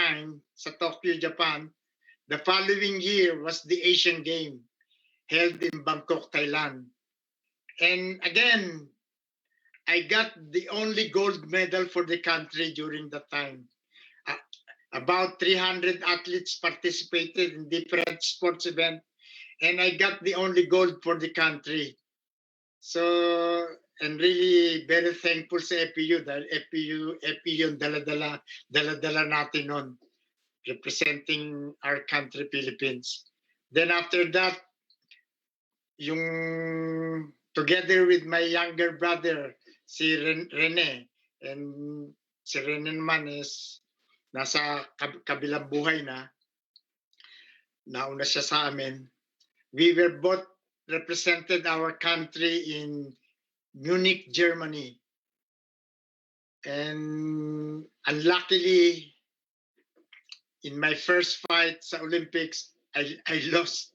sa Tokyo, Japan, the following year was the Asian Game held in Bangkok, Thailand. And again, I got the only gold medal for the country during that time. About 300 athletes participated in different sports events, and I got the only gold for the country. So, and really very thankful sa FEU dahil FEU yung dala-dala natin nun, representing our country, Philippines. Then after that, yung together with my younger brother, si Rene, and si Rene naman is nasa kabilang buhay na, nauna siya sa amin. We were both represented our country in Munich, Germany. And unluckily, in my first fight sa Olympics, I lost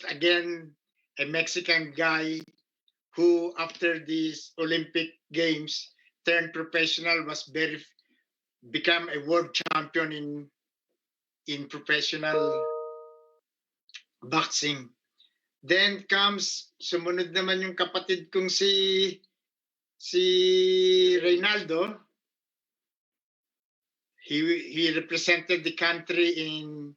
again a Mexican guy who, after these Olympic Games, turned professional, become a world champion in professional boxing. Then sumunod naman yung kapatid kong si Reynaldo. He represented the country in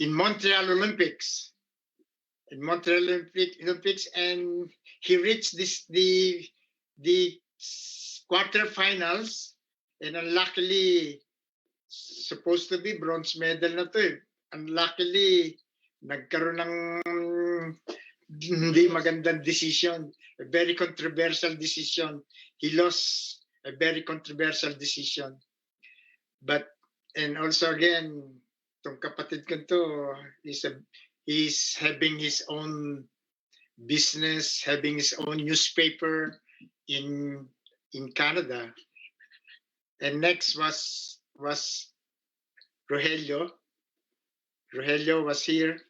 Montreal Olympics. In Montreal Olympics, and he reached the quarterfinals, and unluckily, supposed to be bronze medal na to eh. Unluckily, nagkaroon ng hindi magandang decision, a very controversial decision. He lost a very controversial decision. And also again, tong kapatid ko to, he's having his own business, having his own newspaper in Canada. And next was Rogelio. Rogelio was here.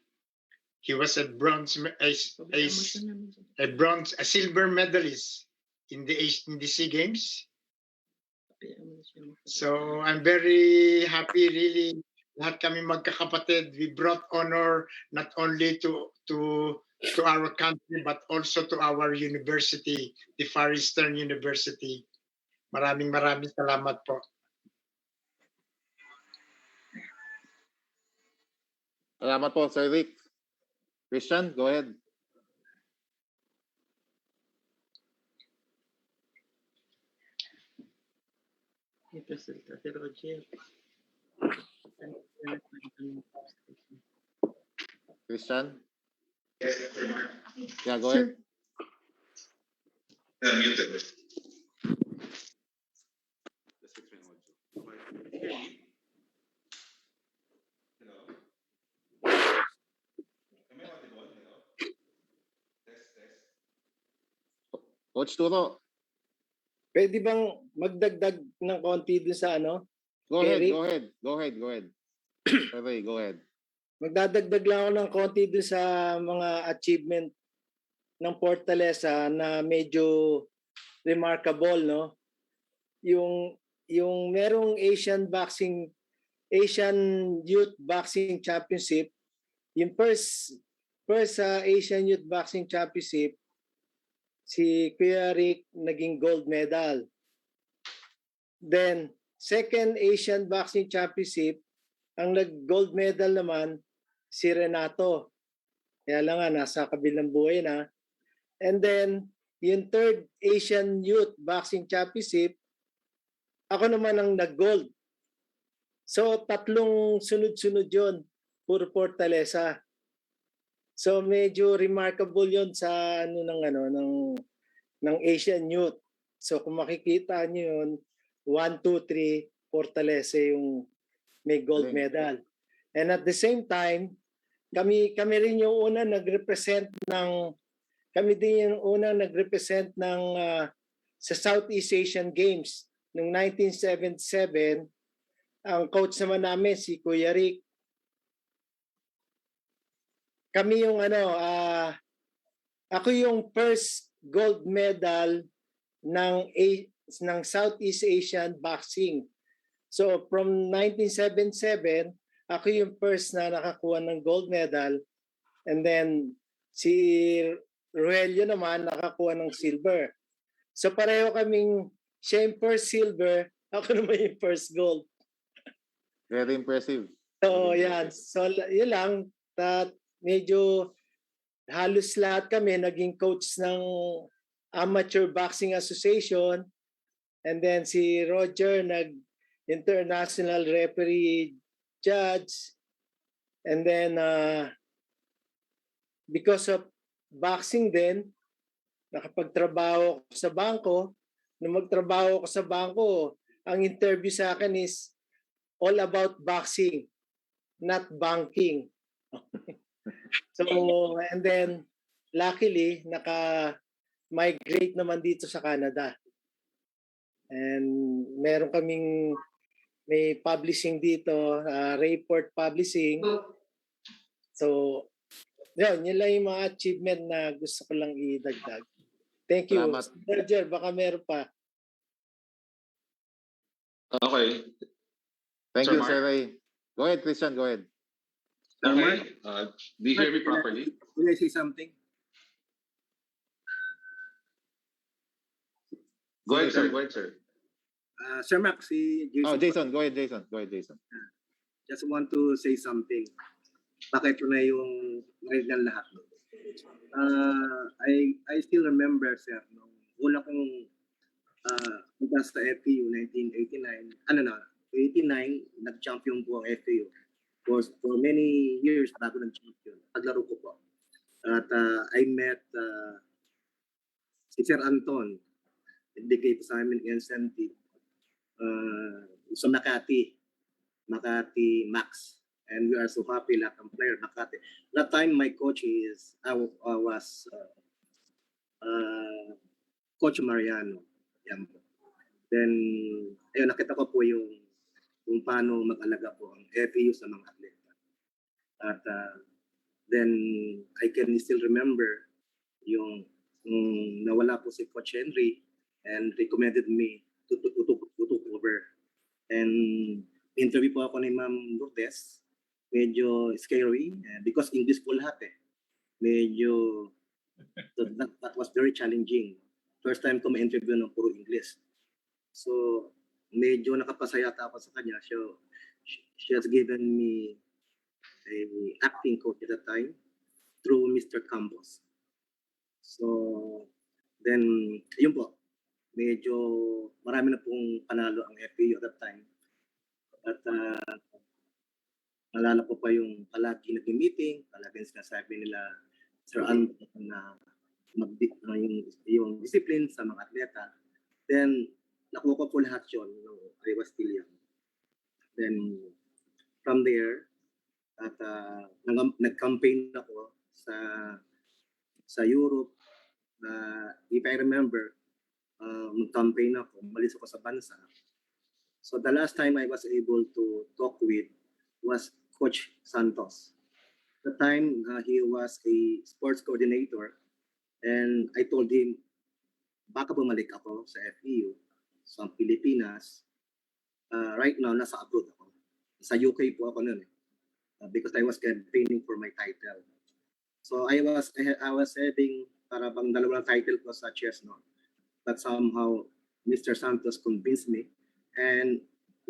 He was a silver medalist in the SEA Games. So I'm very happy, really. Lahat kami magkakapatid. We brought honor not only to our country but also to our university, the Far Eastern University. Maraming salamat po. Salamat po, Sir Rick. Christian, go ahead. Christian? Yeah, go ahead. Muted. Coach Turo. Pwede bang magdagdag ng konti dun sa ano? Go ahead, Eric? go ahead. Survey, go ahead. Magdadagdag lang ako ng konti dun sa mga achievement ng Fortaleza na medyo remarkable, no? Yung merong Asian Youth Boxing Championship, yung first Asian Youth Boxing Championship, si Kuya Rick naging gold medal. Then, second Asian Boxing Championship, ang nag-gold medal naman, si Renato. Kaya lang nga, nasa kabilang buhay na. And then, yung third Asian Youth Boxing Championship, ako naman ang nag-gold. So, tatlong sunod-sunod yun, puro Fortaleza. So, medyo remarkable yun sa ng Asian Youth. So, kung makikita nyo yun, 1, 2, 3, Fortaleza yung may gold medal. And at the same time, kami rin yung una nag-represent ng sa Southeast Asian Games noong 1977. Ang coach naman namin si Kuya Rick. Kami yung ako yung first gold medal ng Southeast Asian boxing. So from 1977, ako yung first na nakakuha ng gold medal, and then si Rogelio naman nakakuha ng silver. So pareho kaming siya yung first silver, ako naman yung first gold. Very impressive. So yan, so yun lang, medyo halos lahat kami naging coach ng Amateur Boxing Association, and then si Roger nag-international referee judge, and then because of boxing din, nakapagtrabaho ako sa bangko. Nung magtrabaho ako sa bangko, ang interview sa akin is all about boxing, not banking. So, and then, luckily, naka-migrate naman dito sa Canada. And meron kaming may publishing dito, Rayport Publishing. So, yun lang yung mga achievement na gusto ko lang idagdag. Thank you. Roger, baka meron pa. Okay. Thank you, Sir Ray. Go ahead, Christian, go ahead. Okay. Do you hear me properly? Will I say something? Go ahead, sir. Sir Max, si Jason. Oh, Jason. Go ahead, Jason. Just want to say something. Bakit ko na yung narinig ng lahat. I still remember, sir, nung una kong punta sa FEU 1989, 89, nag-champion po ang FEU. For many years, bago ng champion. Paglaro ko po. At I met si Sir Anton. Nagbigay po sa amin incentive sa Makati Max. And we are so happy lahat ng player Makati. That time, my coach was Coach Mariano. Yan po. Then, ayun, nakita ko po kung paano mag-alaga po ang FEU sa mga atleta. At Then I can still remember yung nawala po si Coach Henry and recommended me to took over. And interview po ako ni Ma'am Lourdes. Medyo scary because English po lahat eh. Medyo that was very challenging. First time ko ma-interview ng puro English. So medyo nakapasaya ako sa kanya. So she has given me a acting coach at that time through Mr. Campos. So then yun po, medyo marami na pong panalo ang FEU at that time. At nalala ko pa yung palagi nag-meeting, palagi sinasabi nila Sir Anton na yung discipline sa mga atleta. Then nakuha ko po lahat yun nung I was still young. Then from there, at nag-campaign ako sa Europe. If I remember, mag-campaign ako, umalis ako sa bansa. So the last time I was able to talk with was Coach Santos. At the time, he was a sports coordinator, and I told him, baka bumalik ako sa FEU, sa Pilipinas. Right now, nasa abroad ako. Sa UK po ako noon because I was campaigning for my title. So I was having para bang dalawang title ko sa chess no. But somehow Mr. Santos convinced me, and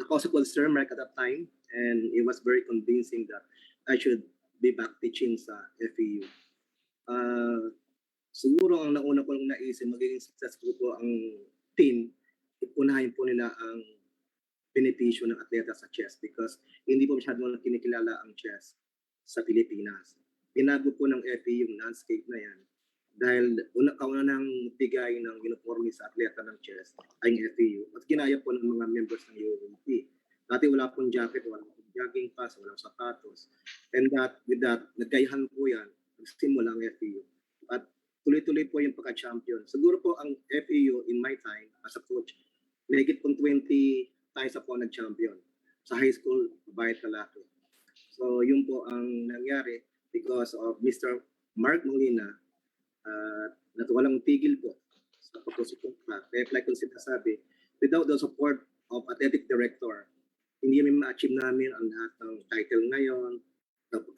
nakausap ko si Sir Mark at that time, and it was very convincing that I should be back teaching sa FEU. Siguro ang nauna ko lang naisip magiging successful po ang team, ipunahin po nila ang benepisyo ng atleta sa chess because hindi po masyadong kinikilala ang chess sa Pilipinas. Binago po ng FEU yung landscape na yan dahil kauna nang bigay ng uniforme sa atleta ng chess ay yung FEU at ginaya po ng mga members ng UAP. Dati wala pong jacket, wala pong jogging pass, walang sapatos. And with that, nagkayahan po yan, nagsimula ang FEU. At tuloy-tuloy po yung pagka-champion. Siguro po ang FEU in my time as a coach, mahigit pong 20 times ako nag-champion. Sa high school, bayad kalaki. So yun po ang nangyari because of Mr. Mark Molina na walang tigil po sa pagsusuporta. Kaya like kung sinasabi, without the support of athletic director, hindi namin ma-achieve namin ang lahat ng title ngayon,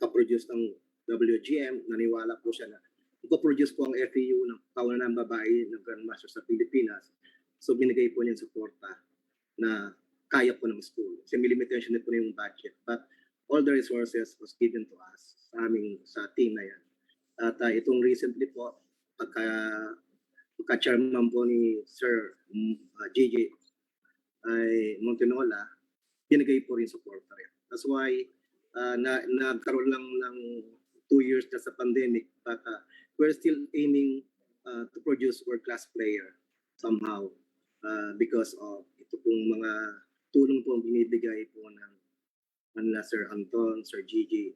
ka-produce ng WGM, naniwala po siya na ito-produce po ang FEU ng kauna ng babae ng Grandmaster sa Pilipinas. So binigay po niya yung suporta na kaya po ng school. Kasi may limitation na po na yung budget. But all the resources was given to us sa team na yan. At itong recently po, pagka-chairman po ni Sir JJ ay Montenola, binigay po rin support rin. That's why nagkaroon lang ng 2 years na sa pandemic, but we're still aiming to produce world-class player somehow because of ito pong mga tulong po binibigay po ng Manila Sir Anton, Sir Gigi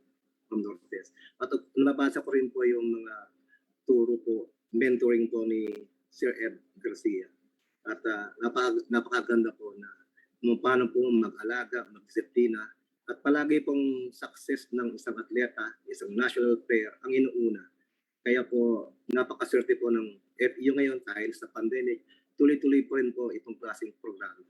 from Northwest. At nabasa ko rin po yung mga turo po, mentoring po ni Sir Ed Garcia. At napakaganda po na kung paano po mag-alaga, mag-disiplina, at palagi pong success ng isang atleta, isang national player, ang inuuna. Kaya po, napakaswerte po ng FEU ngayon dahil sa pandemic, tuloy-tuloy po rin po itong klaseng programa.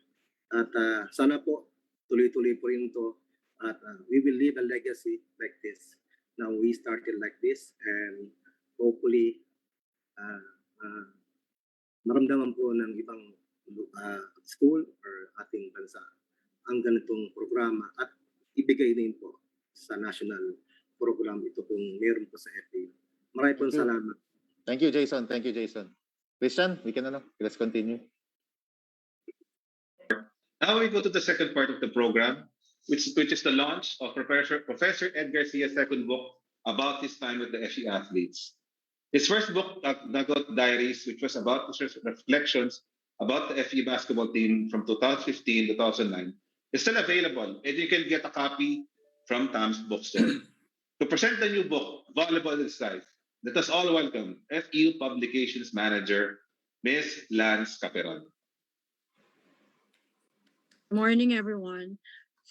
At sana po, tuloy-tuloy po rin ito. At we will leave a legacy like this. Now we started like this and hopefully maramdaman po ng ibang school or ating bansa ang ganitong programa at ibigay din po sa national program ito kung meron po sa FEU. Maraming po salamat. Thank you, Jason. Thank you, Jason. Christian, let's continue. Now we go to the second part of the program, which is the launch of Professor Ed Garcia's second book about his time with the FEU athletes. His first book, Untitled Diaries, which was about his reflections about the FEU basketball team from 2015 to 2009, is still available, and you can get a copy from Tom's bookstore. To present the new book, Volleyball Diaries, let us all welcome FEU Publications Manager, Ms. Lance Caperon. Morning, everyone.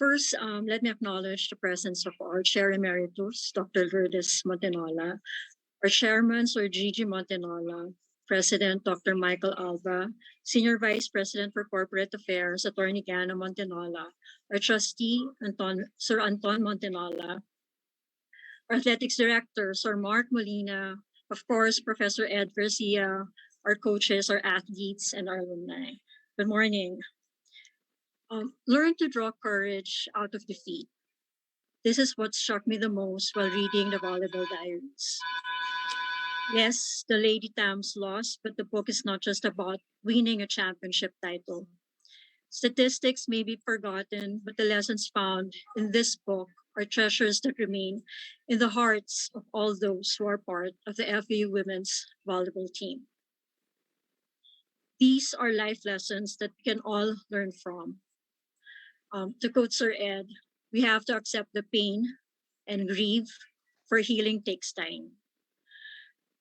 First, let me acknowledge the presence of our Chair Emeritus, Dr. Lourdes Montenola, our Chairman, Sir Gigi Montenola, President, Dr. Michael Alba, Senior Vice President for Corporate Affairs, Attorney Gana Montenola, our Trustee, Sir Anton Montenola, our Athletics Director, Sir Mark Molina, of course, Professor Ed Garcia, our coaches, our athletes, and our alumni. Good morning. Learn to draw courage out of defeat. This is what struck me the most while reading the Volleyball Diaries. Yes, the Lady Tams lost, but the book is not just about winning a championship title. Statistics may be forgotten, but the lessons found in this book are treasures that remain in the hearts of all those who are part of the FEU women's volleyball team. These are life lessons that we can all learn from. To quote Sir Ed, we have to accept the pain and grieve, for healing takes time.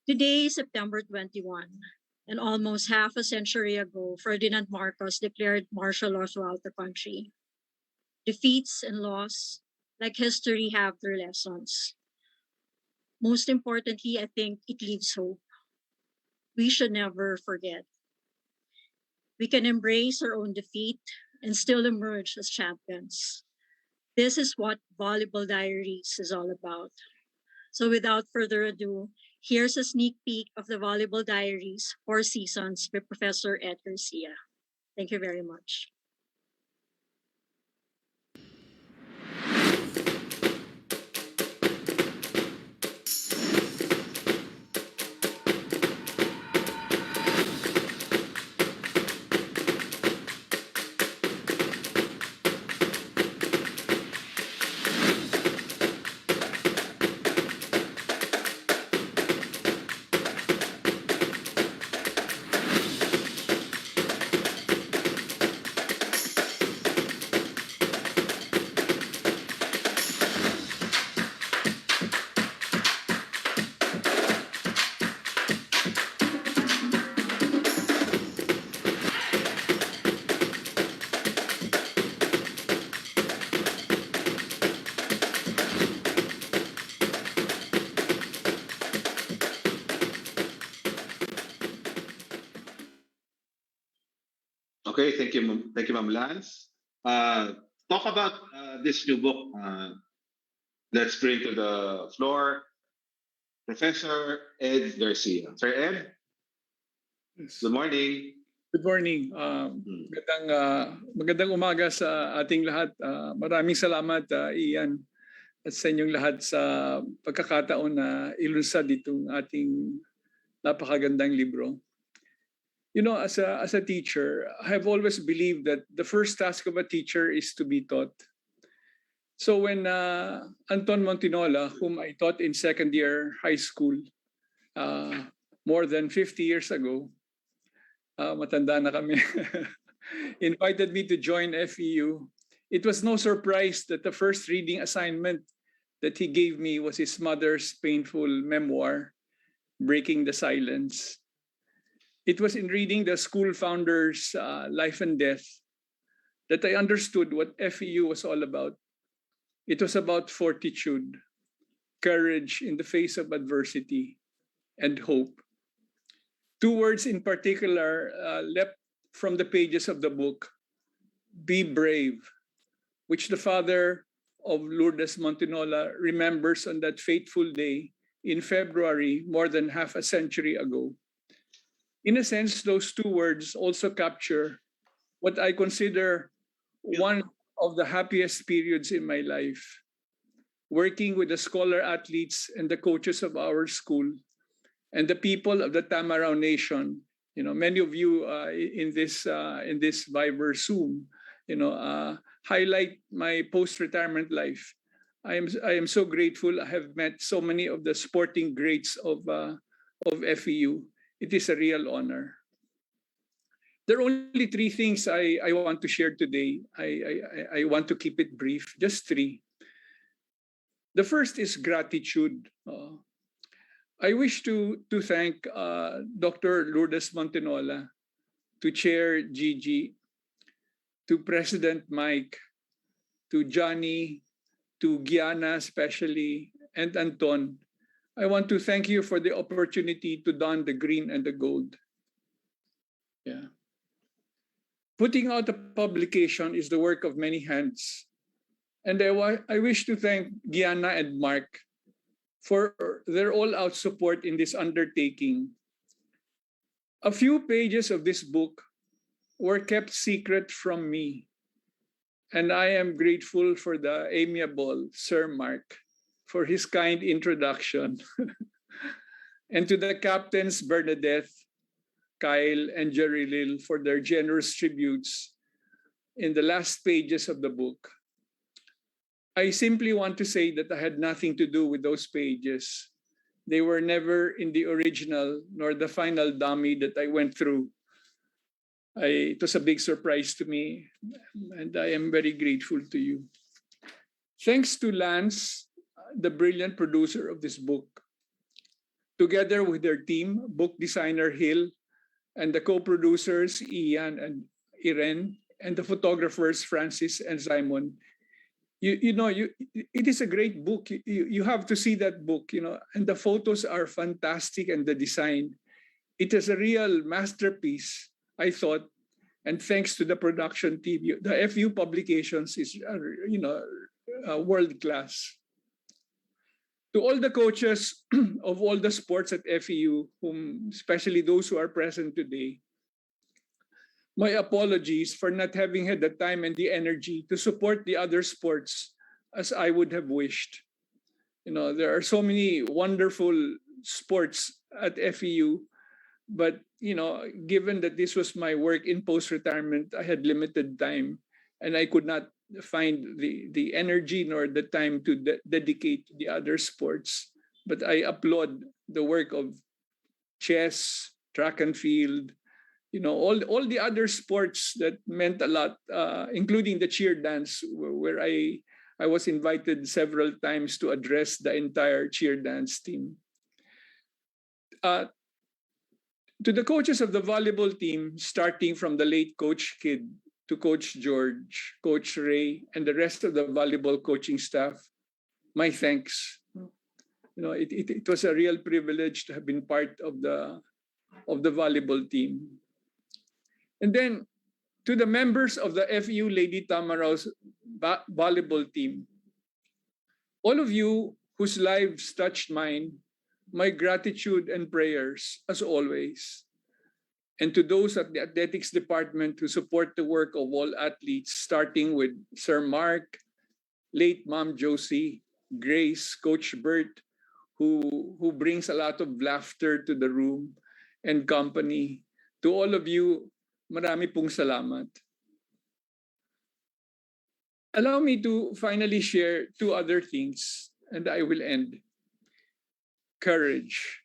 Today is September 21, and almost half a century ago, Ferdinand Marcos declared martial law throughout the country. Defeats and loss, like history, have their lessons. Most importantly, I think it leaves hope. We should never forget. We can embrace our own defeat and still emerge as champions. This is what Volleyball Diaries is all about. So without further ado, here's a sneak peek of the Volleyball Diaries 4 seasons by Professor Ed Garcia. Thank you very much. Okay, thank you, Ma'am Lance. Talk about this new book. Let's bring to the floor Professor Ed Garcia. Sir Ed, good morning. Good morning. Magandang umaga sa ating lahat. Maraming salamat, Ian, at sa inyong lahat sa pagkakataon na ilunsad itong ating napakagandang libro. You know, as a teacher, I have always believed that the first task of a teacher is to be taught. So when Anton Montenola, whom I taught in second year high school more than 50 years ago, matanda na kami, invited me to join FEU, it was no surprise that the first reading assignment that he gave me was his mother's painful memoir, Breaking the Silence. It was in reading the school founder's life and death that I understood what FEU was all about. It was about fortitude, courage in the face of adversity, and hope. 2 words in particular leapt from the pages of the book: be brave, which the father of Lourdes Montenola remembers on that fateful day in February more than half a century ago. In a sense, those 2 words also capture what I consider one of the happiest periods in my life. Working with the scholar athletes and the coaches of our school and the people of the Tamarao Nation. You know, many of you in this Viber Zoom, highlight my post-retirement life. I am so grateful. I have met so many of the sporting greats of FEU. It is a real honor. There are only 3 things I want to share today. I want to keep it brief, just 3. The first is gratitude. I wish to thank Dr. Lourdes Montenola, to Chair Gigi, to President Mike, to Johnny, to Gianna especially, and Anton, I want to thank you for the opportunity to don the green and the gold. Yeah. Putting out a publication is the work of many hands. And I wish to thank Gianna and Mark for their all-out support in this undertaking. A few pages of this book were kept secret from me, and I am grateful for the amiable Sir Mark for his kind introduction, and to the captains Bernadette, Kyle, and Jerry Lil for their generous tributes in the last pages of the book. I simply want to say that I had nothing to do with those pages. They were never in the original nor the final dummy that I went through. It was a big surprise to me, and I am very grateful to you. Thanks to Lance, the brilliant producer of this book, together with their team, book designer Hill, and the co-producers Ian and Irene, and the photographers Francis and Simon. It is a great book. You have to see that book, and the photos are fantastic, and the design. It is a real masterpiece, I thought, and thanks to the production team, the FEU publications is, world class. To all the coaches of all the sports at FEU, especially those who are present today, my apologies for not having had the time and the energy to support the other sports as I would have wished. There are so many wonderful sports at FEU, but given that this was my work in post-retirement, I had limited time, and I could not find the energy nor the time to dedicate to the other sports. But I applaud the work of chess, track and field, all the other sports that meant a lot, including the cheer dance, where I was invited several times to address the entire cheer dance team. To the coaches of the volleyball team, starting from the late Coach Kid to Coach George, Coach Ray, and the rest of the volleyball coaching staff, my thanks. It was a real privilege to have been part of the volleyball team. And then to the members of the FEU Lady Tamarao's volleyball team, all of you whose lives touched mine, my gratitude and prayers as always. And to those at the athletics department who support the work of all athletes, starting with Sir Mark, late Mom Josie, Grace, Coach Bert, who brings a lot of laughter to the room and company. To all of you, marami pong salamat. Allow me to finally share two other things, and I will end. Courage.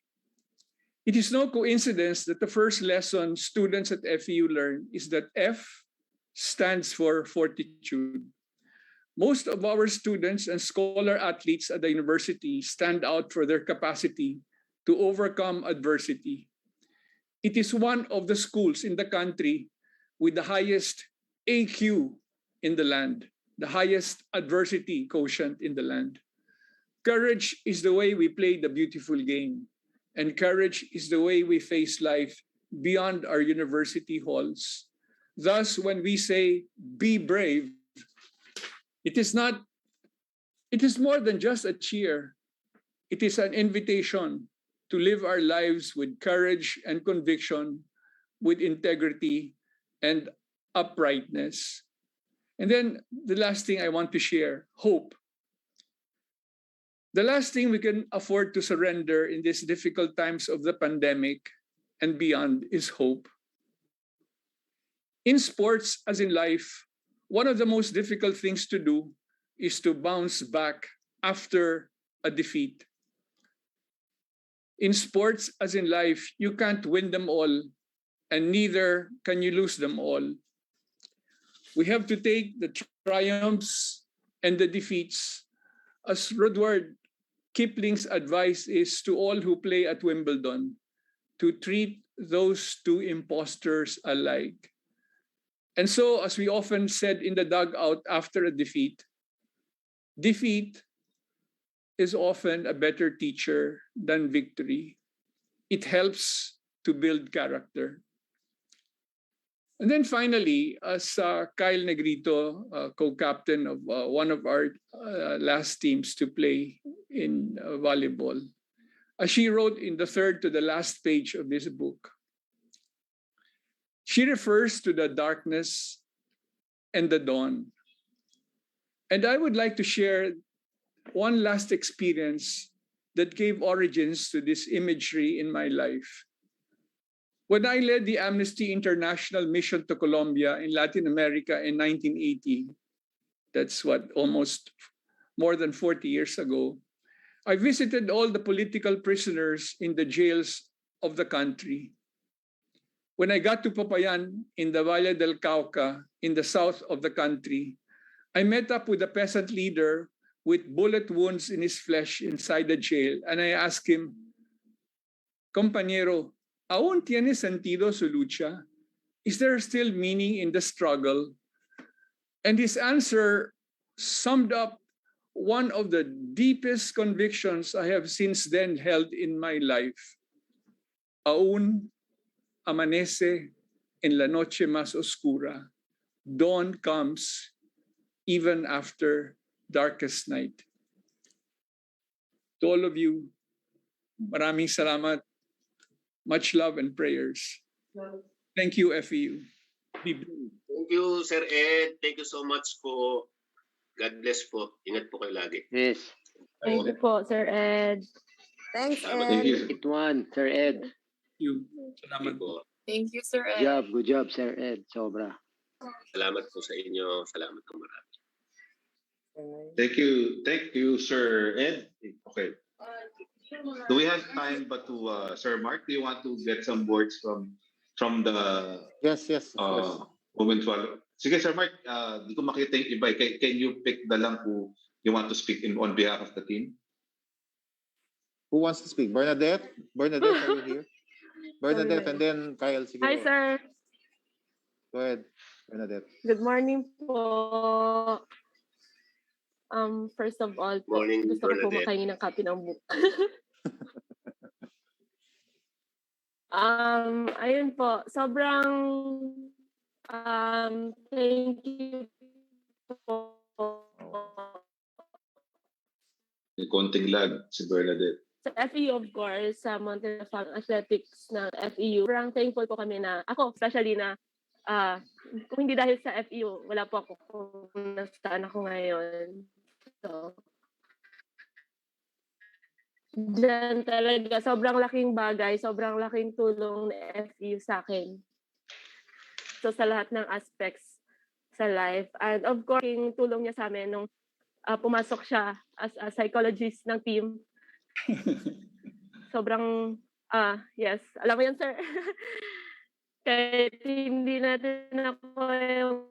It is no coincidence that the first lesson students at FEU learn is that F stands for fortitude. Most of our students and scholar athletes at the university stand out for their capacity to overcome adversity. It is one of the schools in the country with the highest AQ in the land, the highest adversity quotient in the land. Courage is the way we play the beautiful game, and courage is the way we face life beyond our university halls. Thus, when we say, be brave, it is more than just a cheer. It is an invitation to live our lives with courage and conviction, with integrity and uprightness. And then the last thing I want to share, hope. The last thing we can afford to surrender in these difficult times of the pandemic and beyond is hope. In sports, as in life, one of the most difficult things to do is to bounce back after a defeat. In sports, as in life, you can't win them all, and neither can you lose them all. We have to take the triumphs and the defeats, as Rudyard Kipling's advice is to all who play at Wimbledon, to treat those two imposters alike. And so, as we often said in the dugout after a defeat, defeat is often a better teacher than victory. It helps to build character. And then finally, as Kyle Negrito, co-captain of one of our last teams to play in volleyball, as she wrote in the third to the last page of this book, she refers to the darkness and the dawn. And I would like to share one last experience that gave origins to this imagery in my life. When I led the Amnesty International mission to Colombia in Latin America in 1980, that's what, almost more than 40 years ago, I visited all the political prisoners in the jails of the country. When I got to Popayan in the Valle del Cauca, in the south of the country, I met up with a peasant leader with bullet wounds in his flesh inside the jail, and I asked him, "Compañero, ¿aún tiene sentido su lucha? Is there still meaning in the struggle?" And his answer summed up one of the deepest convictions I have since then held in my life. Aún amanece en la noche más oscura. Dawn comes even after darkest night. To all of you, maraming salamat. Much love and prayers. Thank you, FEU. Be blessed. Thank you, Sir Ed. Thank you so much po. God bless po. Ingat po kayo lagi. Yes. Thank you po, Sir Ed. Thanks, Salamat. Ed. It one, Sir Ed. Thank you. Salamat po. Thank you, Sir Good Ed. job, good job, Sir Ed. Sobra. Salamat po sa inyo. Salamat po marami. Thank you, Sir Ed. Okay. Do we have time but to Sir Mark? Do you want to get some words from the Yes, of course. Women's Volleyball? Sige, Sir Mark, di ko makita yung iba. Can you pick the lang who you want to speak on behalf of the team? Who wants to speak? Bernadette? Bernadette, are you here? Bernadette, and then Kyle. Sige. Hi, sir. Go ahead, Bernadette. Good morning po. First of all po, Morning, gusto ko po Bernadette. makahingi ng copy ng book. Ayun po, sobrang thank you po. May konting lag si Bernadette. Sa FEU, of course, sa Mountain Athletics ng FEU, sobrang thankful po kami na, ako especially na, kung hindi dahil sa FEU, wala po ako kung nasaan ako ngayon. So, dyan talaga, sobrang laking bagay, sobrang laking tulong ng FEU sa akin. So, sa lahat ng aspects sa life. And of course, yung tulong niya sa amin nung pumasok siya as a psychologist ng team. Sobrang, yes, alam mo yan, sir. Kahit hindi natin ako yung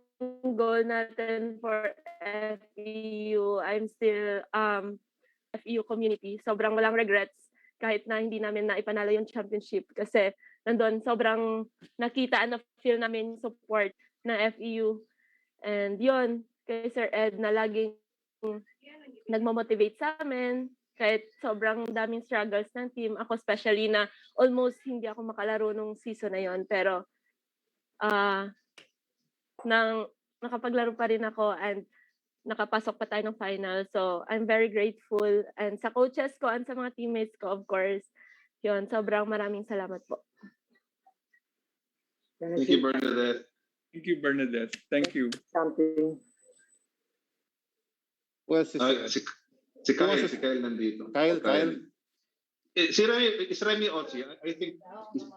goal natin for FEU, I'm still FEU community. Sobrang walang regrets kahit na hindi namin na ipanalo yung championship kasi nandun sobrang nakita and feel namin support ng FEU. And yun, kay Sir Ed na laging nagmamotivate sa amin kahit sobrang daming struggles ng team. Ako especially na almost hindi ako makalaro nung season na yon, pero nakapaglaro pa rin ako and nakapasok pa tayo ng final. So, I'm very grateful. And sa coaches ko and sa mga teammates ko, of course, yun, sobrang maraming salamat po. Thank you, Bernadette. Thank you, Bernadette. Thank you. Something. Well, si Kyle nandito. Kyle. Is Remy also here? I think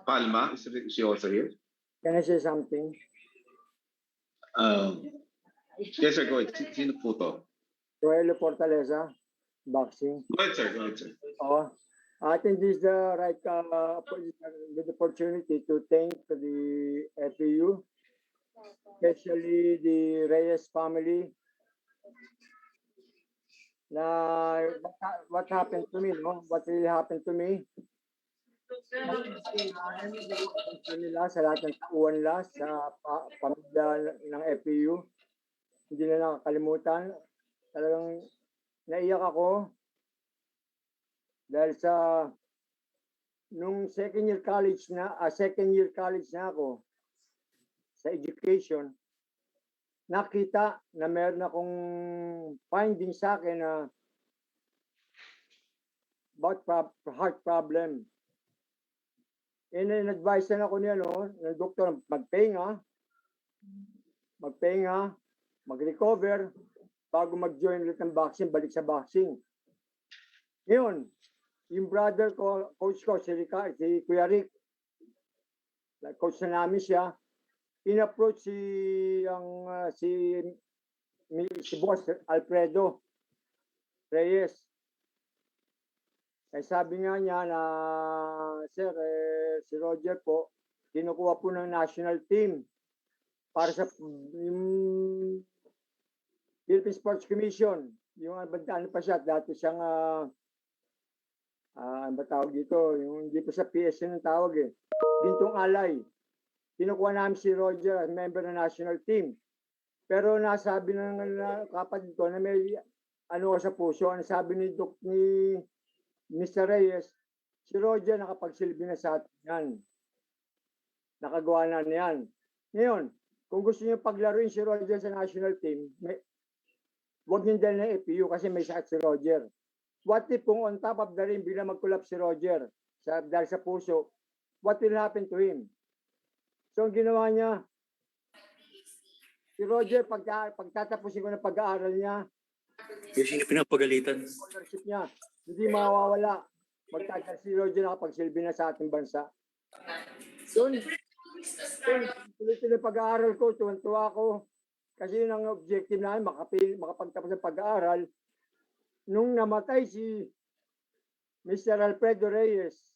Palma, is she also here? Can I say something? Yes, sir, go ahead. Sino po to? Roelio Fortaleza, boxing. Go ahead, sir. Oh, I think this is the right good opportunity to thank the FEU, especially the Reyes family. What happened to me, no? What really happened to me? Nila sa lahat ng tauhan nila sa pamilya ng FEU. Hindi na nakakalimutan. Talagang naiyak ako dahil sa nung second year college na ako sa education, nakita na meron akong finding sa akin na about heart problem. In-advise na ako niya, ng doktor, magpahinga, mag-recover, bago mag-join ulit ng boxing, balik sa boxing. Ngayon, yung brother ko, coach ko, si Kuya Rick, coach na namin siya, in-approach si Boss Alfredo Reyes. Kaya sabi nga niya na, sir, si Roger po, kinukuha po ng national team para sa yung Philippine Sports Commission. Yung ano pa siya, dati siyang, ano ba tawag dito? Yung hindi pa sa PSN ng tawag eh. Gintong alay. Kinukuha namin si Roger as member ng national team. Pero nasabi ng kapatid ko na may ano sa puso. Ang sabi ni Mr. Reyes, si Roger nakapagsilbi na sa atin yan. Nakagawa na yan. Ngayon, kung gusto niyo paglaruin si Roger sa national team, huwag niyo dahil na FEU kasi may sakit si Roger. What if kung on top of the ring, bigla mag-collapse si Roger dahil sa puso, what will happen to him? So, ang ginawa niya, si Roger, pagtatapusin ko ng pag-aaral niya, Kasi pinapagalitan. scholarship niya, hindi mawawala. Magtagal si Roger nakapagsilbi na sa ating bansa. Doon, tuloy ng pag-aaral ko, tuwan-tuwa ako. Kasi yun ang objective namin, makapagtapos ng pag-aaral. Nung namatay si Mr. Alfredo Reyes,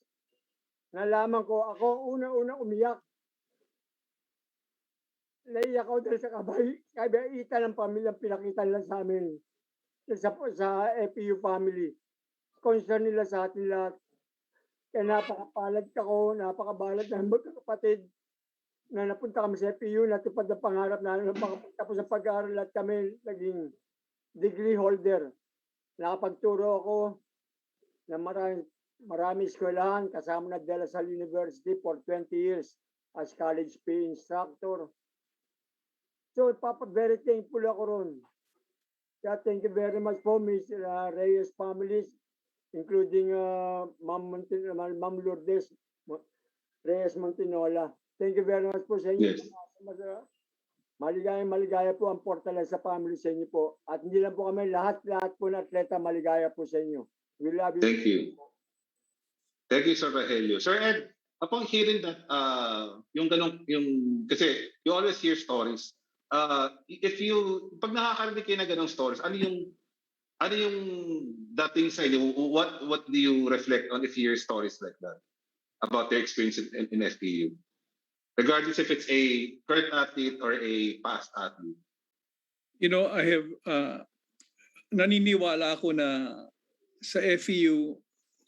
nalaman ko, ako una-una umiyak. Naiyak ako dahil sa kabaitan ng pamilyang pinakita nila sa amin. Sa FEU family. Concern nila sa atin lahat. Kaya napakabalad na magkakapatid na napunta kami sa FEU, natupad ang pangarap na makapagtapos ang pag-aaral at kami naging degree holder. Nakapagturo ako ng maraming eskwelahan kasama na De La Salle University for 20 years as college PE instructor. So, very thankful ako ron. Kaya thank you very much po, Ms. Reyes families, including Ma'am Lourdes Reyes Montinola. Thank you very much po sa inyo. Yes. Maligaya po ang Fortaleza family sa inyo po. At hindi lang po kami, lahat po na atleta, maligaya po sa inyo. We love you. Thank you. Thank you, Sir Rogelio. Sir Ed, upon hearing that, kasi you always hear stories. Pag nakakarinig kayo na ganong stories, ano yung dating sa inyo? What do you reflect on if you hear stories like that about their experience in FEU? Regardless if it's a current athlete or a past athlete. You know, I have, naniniwala ako na sa FEU,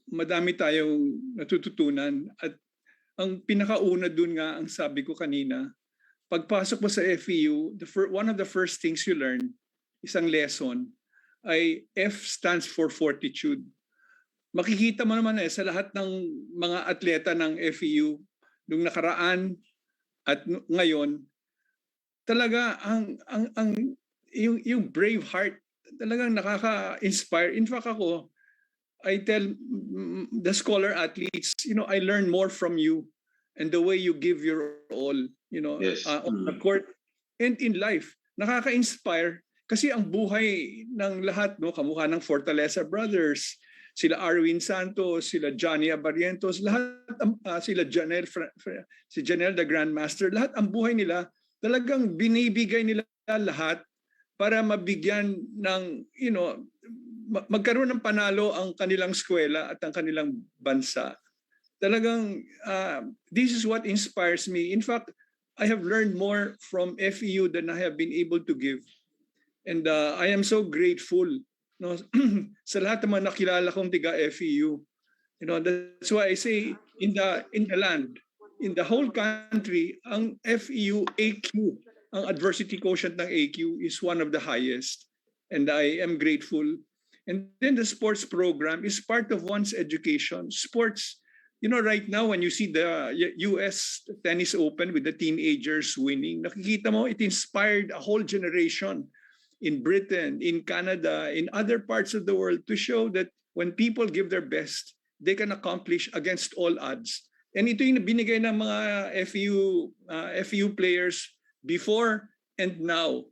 madami tayong natututunan. At ang pinakauna dun nga, ang sabi ko kanina, pagpasok mo sa FEU, one of the first things you learn, isang lesson, ay F stands for fortitude. Makikita mo naman sa lahat ng mga atleta ng FEU, nung nakaraan at ngayon, talaga yung brave heart, talagang nakaka-inspire. In fact ako, I tell the scholar athletes, I learn more from you and the way you give your all, yes. On the court and in life. Nakaka-inspire kasi ang buhay ng lahat, kamukha ng Fortaleza Brothers, sila Irwin Santos, sila Johnny Abarientos, lahat, sila si Janelle the Grandmaster, lahat ang buhay nila, talagang binibigay nila lahat para mabigyan ng, magkaroon ng panalo ang kanilang eskwela at ang kanilang bansa. Talagang, this is what inspires me. In fact, I have learned more from FEU than I have been able to give. And I am so grateful sa lahat ng mga nakilala kong tiga FEU. That's why I say in the land, in the whole country, ang FEU AQ, ang adversity quotient ng AQ is one of the highest. And I am grateful. And then the sports program is part of one's education. Sports, right now when you see the US Tennis Open with the teenagers winning, nakikita mo, it inspired a whole generation in Britain, in Canada, in other parts of the world to show that when people give their best, they can accomplish against all odds. And ito yung binigay ng mga FEU players before and now.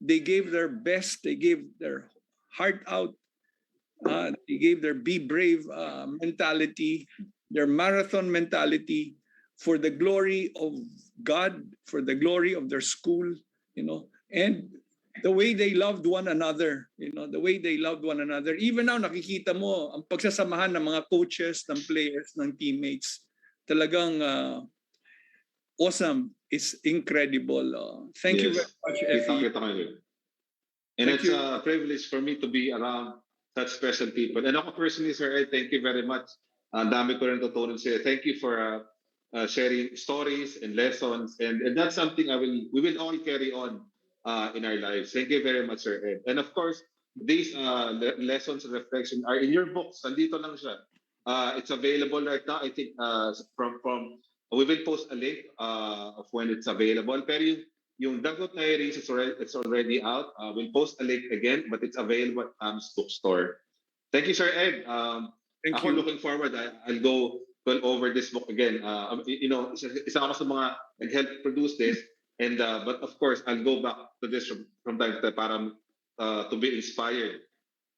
They gave their best, they gave their heart out, they gave their be brave mentality, their marathon mentality for the glory of God, for the glory of their school, and the way they loved one another, the way they loved one another. Even now, nakikita mo ang pagsasamahan ng mga coaches, ng players, ng teammates. Talagang awesome. It's incredible. Thank you very much, Effie. And it's a privilege for me to be around such special people. And ako personally, Sir Ed, thank you very much. Ang dami ko rin tutunan sa'yo. Thank you for sharing stories and lessons. And that's something we will all carry on in our lives. Thank you very much, Sir Ed. And of course, these lessons and reflection are in your books. Nandito lang siya. It's available right now. I think we will post a link of when it's available. Pero yung Untitled Diaries, it's already out. We'll post a link again, but it's available at Am's bookstore. Thank you, Sir Ed. Thank you. you. Looking forward. I'll go over this book again. Isa ako sa mga nag-help produce this. And but of course, I'll go back to this from time to time para to be inspired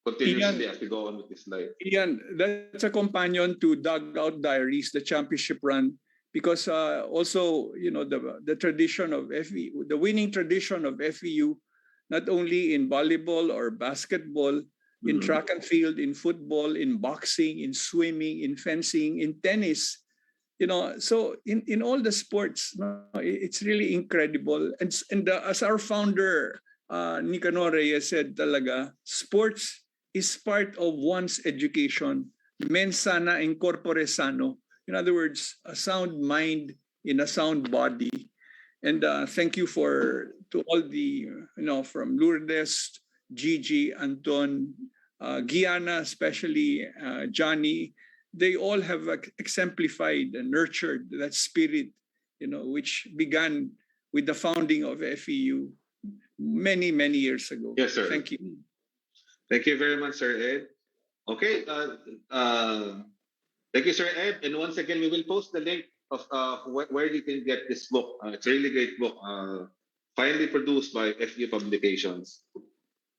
continuously as we go on with this life. Ian, that's a companion to Dugout Diaries, the championship run, because also, the tradition of FEU, the winning tradition of FEU, not only in volleyball or basketball, in track and field, in football, in boxing, in swimming, in fencing, in tennis, so in all the sports, it's really incredible. And as our founder, Nicanor Reyes said talaga, sports is part of one's education. Mens sana in corpore sano. In other words, a sound mind in a sound body. And thank you to all the, from Lourdes, Gigi, Anton, Gianna, especially Johnny. They all have exemplified and nurtured that spirit, which began with the founding of FEU many, many years ago. Yes, sir. Thank you. Thank you very much, Sir Ed. Okay. Thank you, Sir Ed. And once again, we will post the link of where you can get this book. It's a really great book, finally produced by FEU Publications.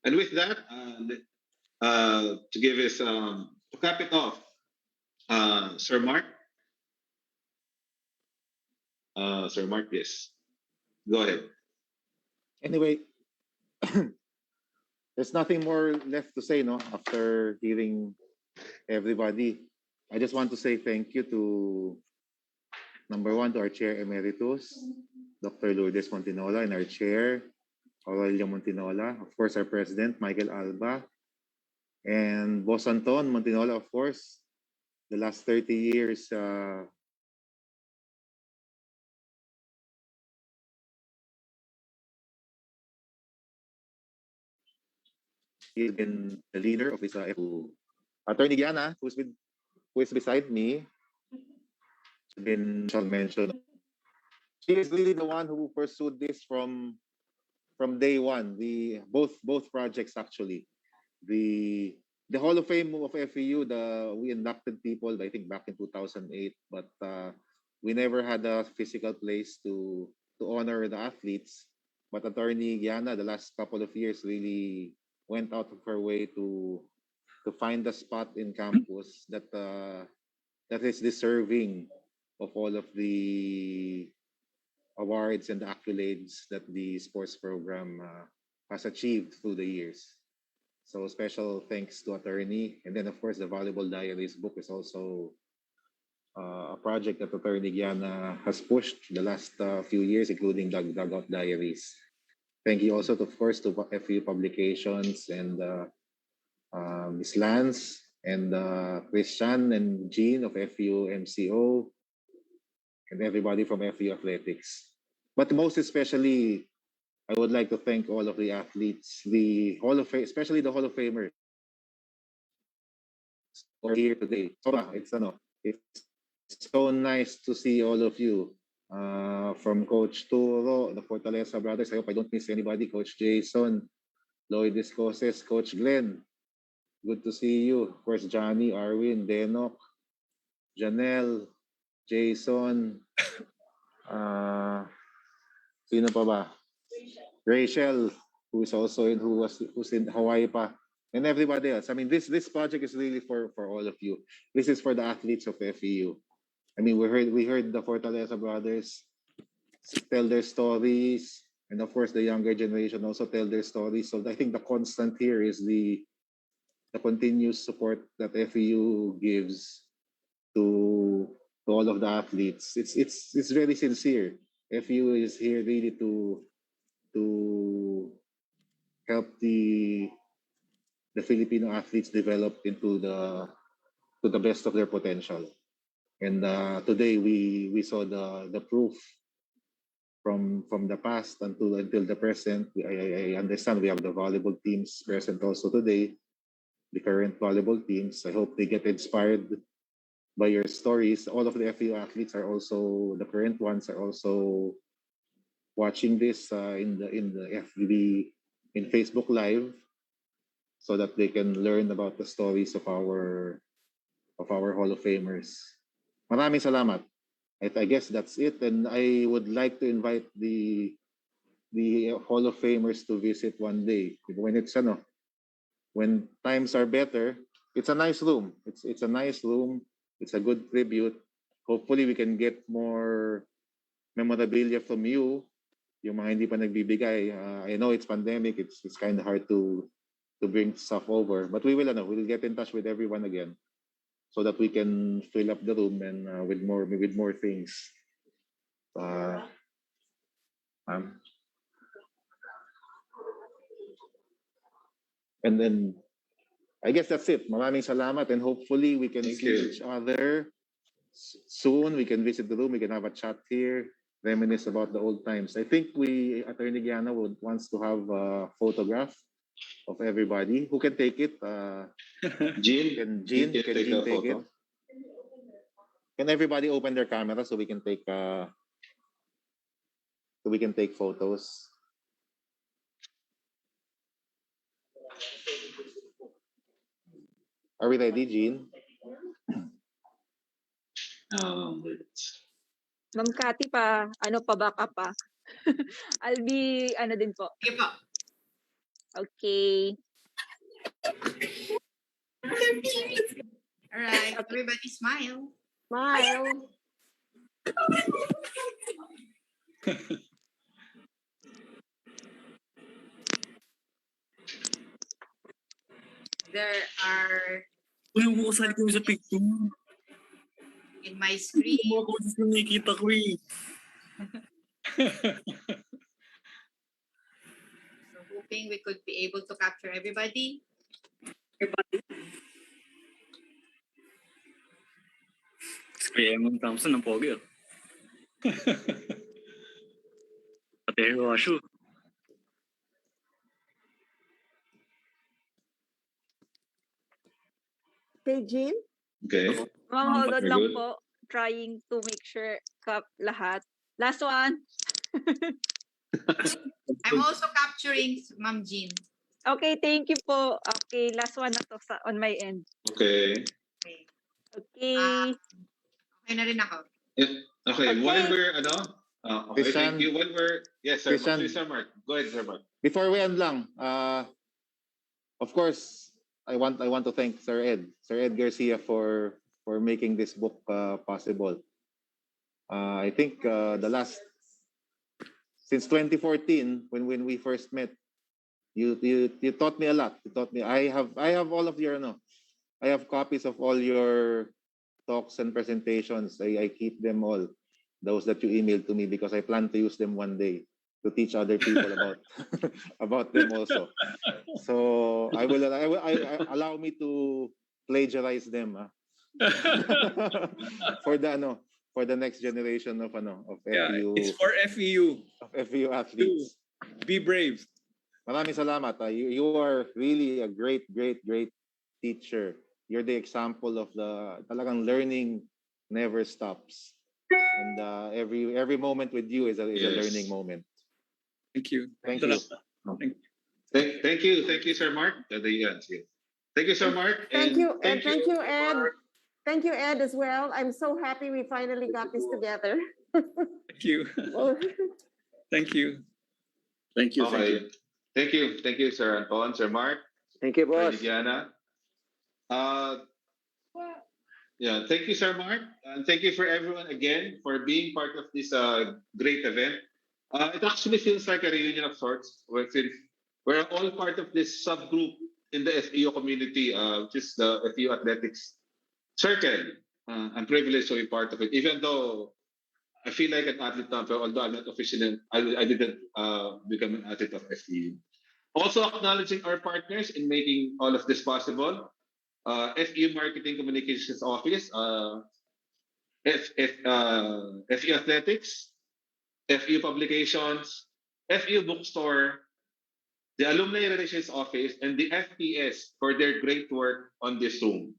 And with that, to give us to cap it off, Sir Mark. Sir Mark, yes. Go ahead. Anyway, there's nothing more left to say, no? After hearing everybody, I just want to say thank you to number one, to our Chair Emeritus, Dr. Lourdes Montinola, and our Chair, Aurelio Montinola. Of course, our President, Michael Alba, and Boss Anton Montinola, of course. The last 30 years, he's been the leader of this Attorney Gianna, who is beside me. She's been mentioned. She is really the one who pursued this from day one. Both projects actually. The Hall of Fame of FEU, we inducted people, I think, back in 2008, but we never had a physical place to honor the athletes. But Attorney Gianna, the last couple of years, really went out of her way to find a spot in campus that is deserving of all of the awards and accolades that the sports program has achieved through the years. So special thanks to Attorney. And then, of course, the Volleyball Diaries book is also a project that Attorney Gianna has pushed the last few years, including Dugout Diaries. Thank you also, of course, to FEU Publications and Ms. Lance and Christian and Jean of FEU MCO and everybody from FEU Athletics. But most especially, I would like to thank all of the athletes, especially the Hall of Famers. or here today. So it's so nice to see all of you. From Coach Turo, the Fortaleza brothers. I hope I don't miss anybody. Coach Jason, Lloyd Escoses, Coach Glenn. Good to see you. Of course, Johnny, Arwin, Denok, Janelle, Jason, sino pa ba? Rachel, who's in Hawaii pa, and everybody else. I mean, this project is really for all of you. This is for the athletes of FEU. I mean, we heard the Fortaleza brothers tell their stories, and of course, the younger generation also tell their stories. So I think the constant here is the continuous support that FEU gives to all of the athletes. It's very sincere. FEU is here really to help the Filipino athletes develop into the best of their potential. And today we saw the proof from the past until the present. I understand we have the volleyball teams present also today, the current volleyball teams. I hope they get inspired by your stories. All of the FEU athletes are also, the current ones are also watching this in the FB, in Facebook Live, so that they can learn about the stories of our Hall of Famers. Maraming salamat. I guess that's it, and I would like to invite the Hall of Famers to visit one day when times are better. It's a nice room. It's a nice room. It's a good tribute. Hopefully, we can get more memorabilia from you. Yung mga hindi pa nagbibigay. I know it's pandemic. It's kind of hard to bring stuff over, but we'll get in touch with everyone again, so that we can fill up the room and with more things. And then I guess that's it. Maraming salamat, and hopefully we can see each other soon. We can visit the room. We can have a chat here, reminisce about the old times. I think Attorney Giana wants to have a photograph of everybody. Who can take it? Jean can take take it? Can everybody open their camera so we can take photos? Are we ready, Jean? Ma'am Cathy pa, backup pa. I'll be, din po. Okay po. Okay. All right, everybody smile. Smile. There are Uy, mo kasali ko sa picture. in my screen. Mga coaches na nakikita ko eh. So hoping we could be able to capture everybody. Kaya Emon Thompson ang pogi. Ate Washu. Okay, Jean? Okay. Ma'am, hold on Very lang good. po. Trying to make sure lahat. Last one. I'm also capturing Ma'am Jean. Okay, thank you po. Okay, last one na to on my end. Okay. Okay. Okay na rin ako. Okay. While we're okay, Christian. thank you. While we're yes, sir. Christian. Please, Sir Mark. Go ahead, Sir Mark. Before we end lang, of course, I want to thank Sir Ed Garcia for making this book possible. I think since 2014, when we first met, you taught me a lot. You taught me. I have all of your I have copies of all your talks and presentations. I keep them all, those that you emailed to me, because I plan to use them one day to teach other people about them also. So I will allow me to plagiarize them for the next generation of FEU. It's for FEU. Of FEU athletes. Be brave. Maraming salamat. You are really a great teacher. you're the example of the talagang learning never stops. And every moment with you is a Yes. learning moment. Thank you. Thank you. Thank you, Sir Mark. Thank you, Sir Mark. Thank and you, and thank you, Ed. for- Thank you, Ed, as well. I'm so happy we finally got this together. Thank you. Thank you. Thank you. Okay. Thank you, Sir Anton, Sir Mark, Thank you, Sir boss. Ligiana. Yeah, thank you, Sir Mark, and thank you for everyone again for being part of this great event. It actually feels like a reunion of sorts, since we're all part of this subgroup in the FEU community, which is the FEU athletics circle. I'm privileged to be part of it, even though I feel like an athlete now, although I'm not officially, I didn't become an athlete of FEU. Also acknowledging our partners in making all of this possible. FEU Marketing Communications Office, FEU Athletics, FEU Publications, FEU Bookstore, the Alumni Relations Office, and the FPS for their great work on this Zoom.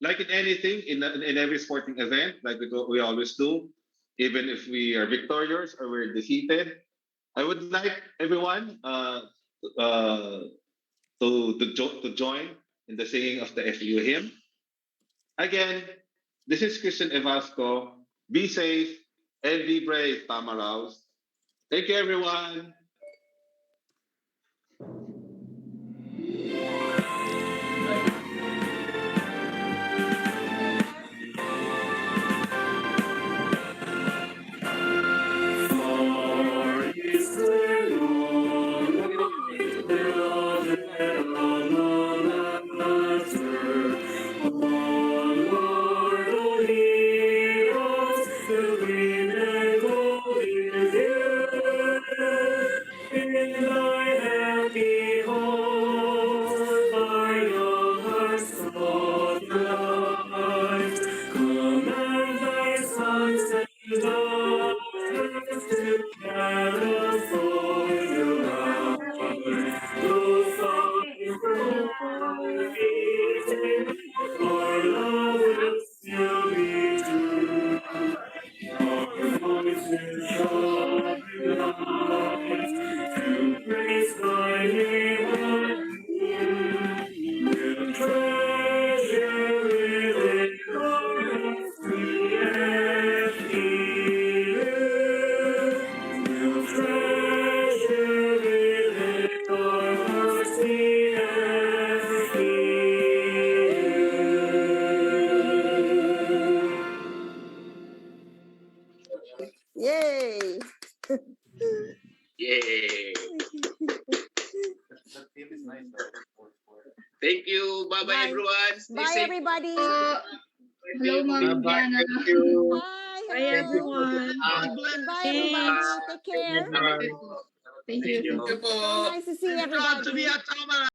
Like in anything, in every sporting event, like we always do, even if we are victorious or we're defeated, I would like everyone to join in the singing of the FEU hymn. Again, this is Christian Evasco. Be safe and be brave, Tamaraos. Thank you, everyone. Yay! Yay! Thank you. Bye-bye, Bye. everyone. Stay Bye, safe. everybody. Hello, Mom Bye-bye. Diana. Thank you. Bye, Bye, everyone. Goodbye, everybody. Take care. Bye. Thank you. Thank you. So nice to see everybody.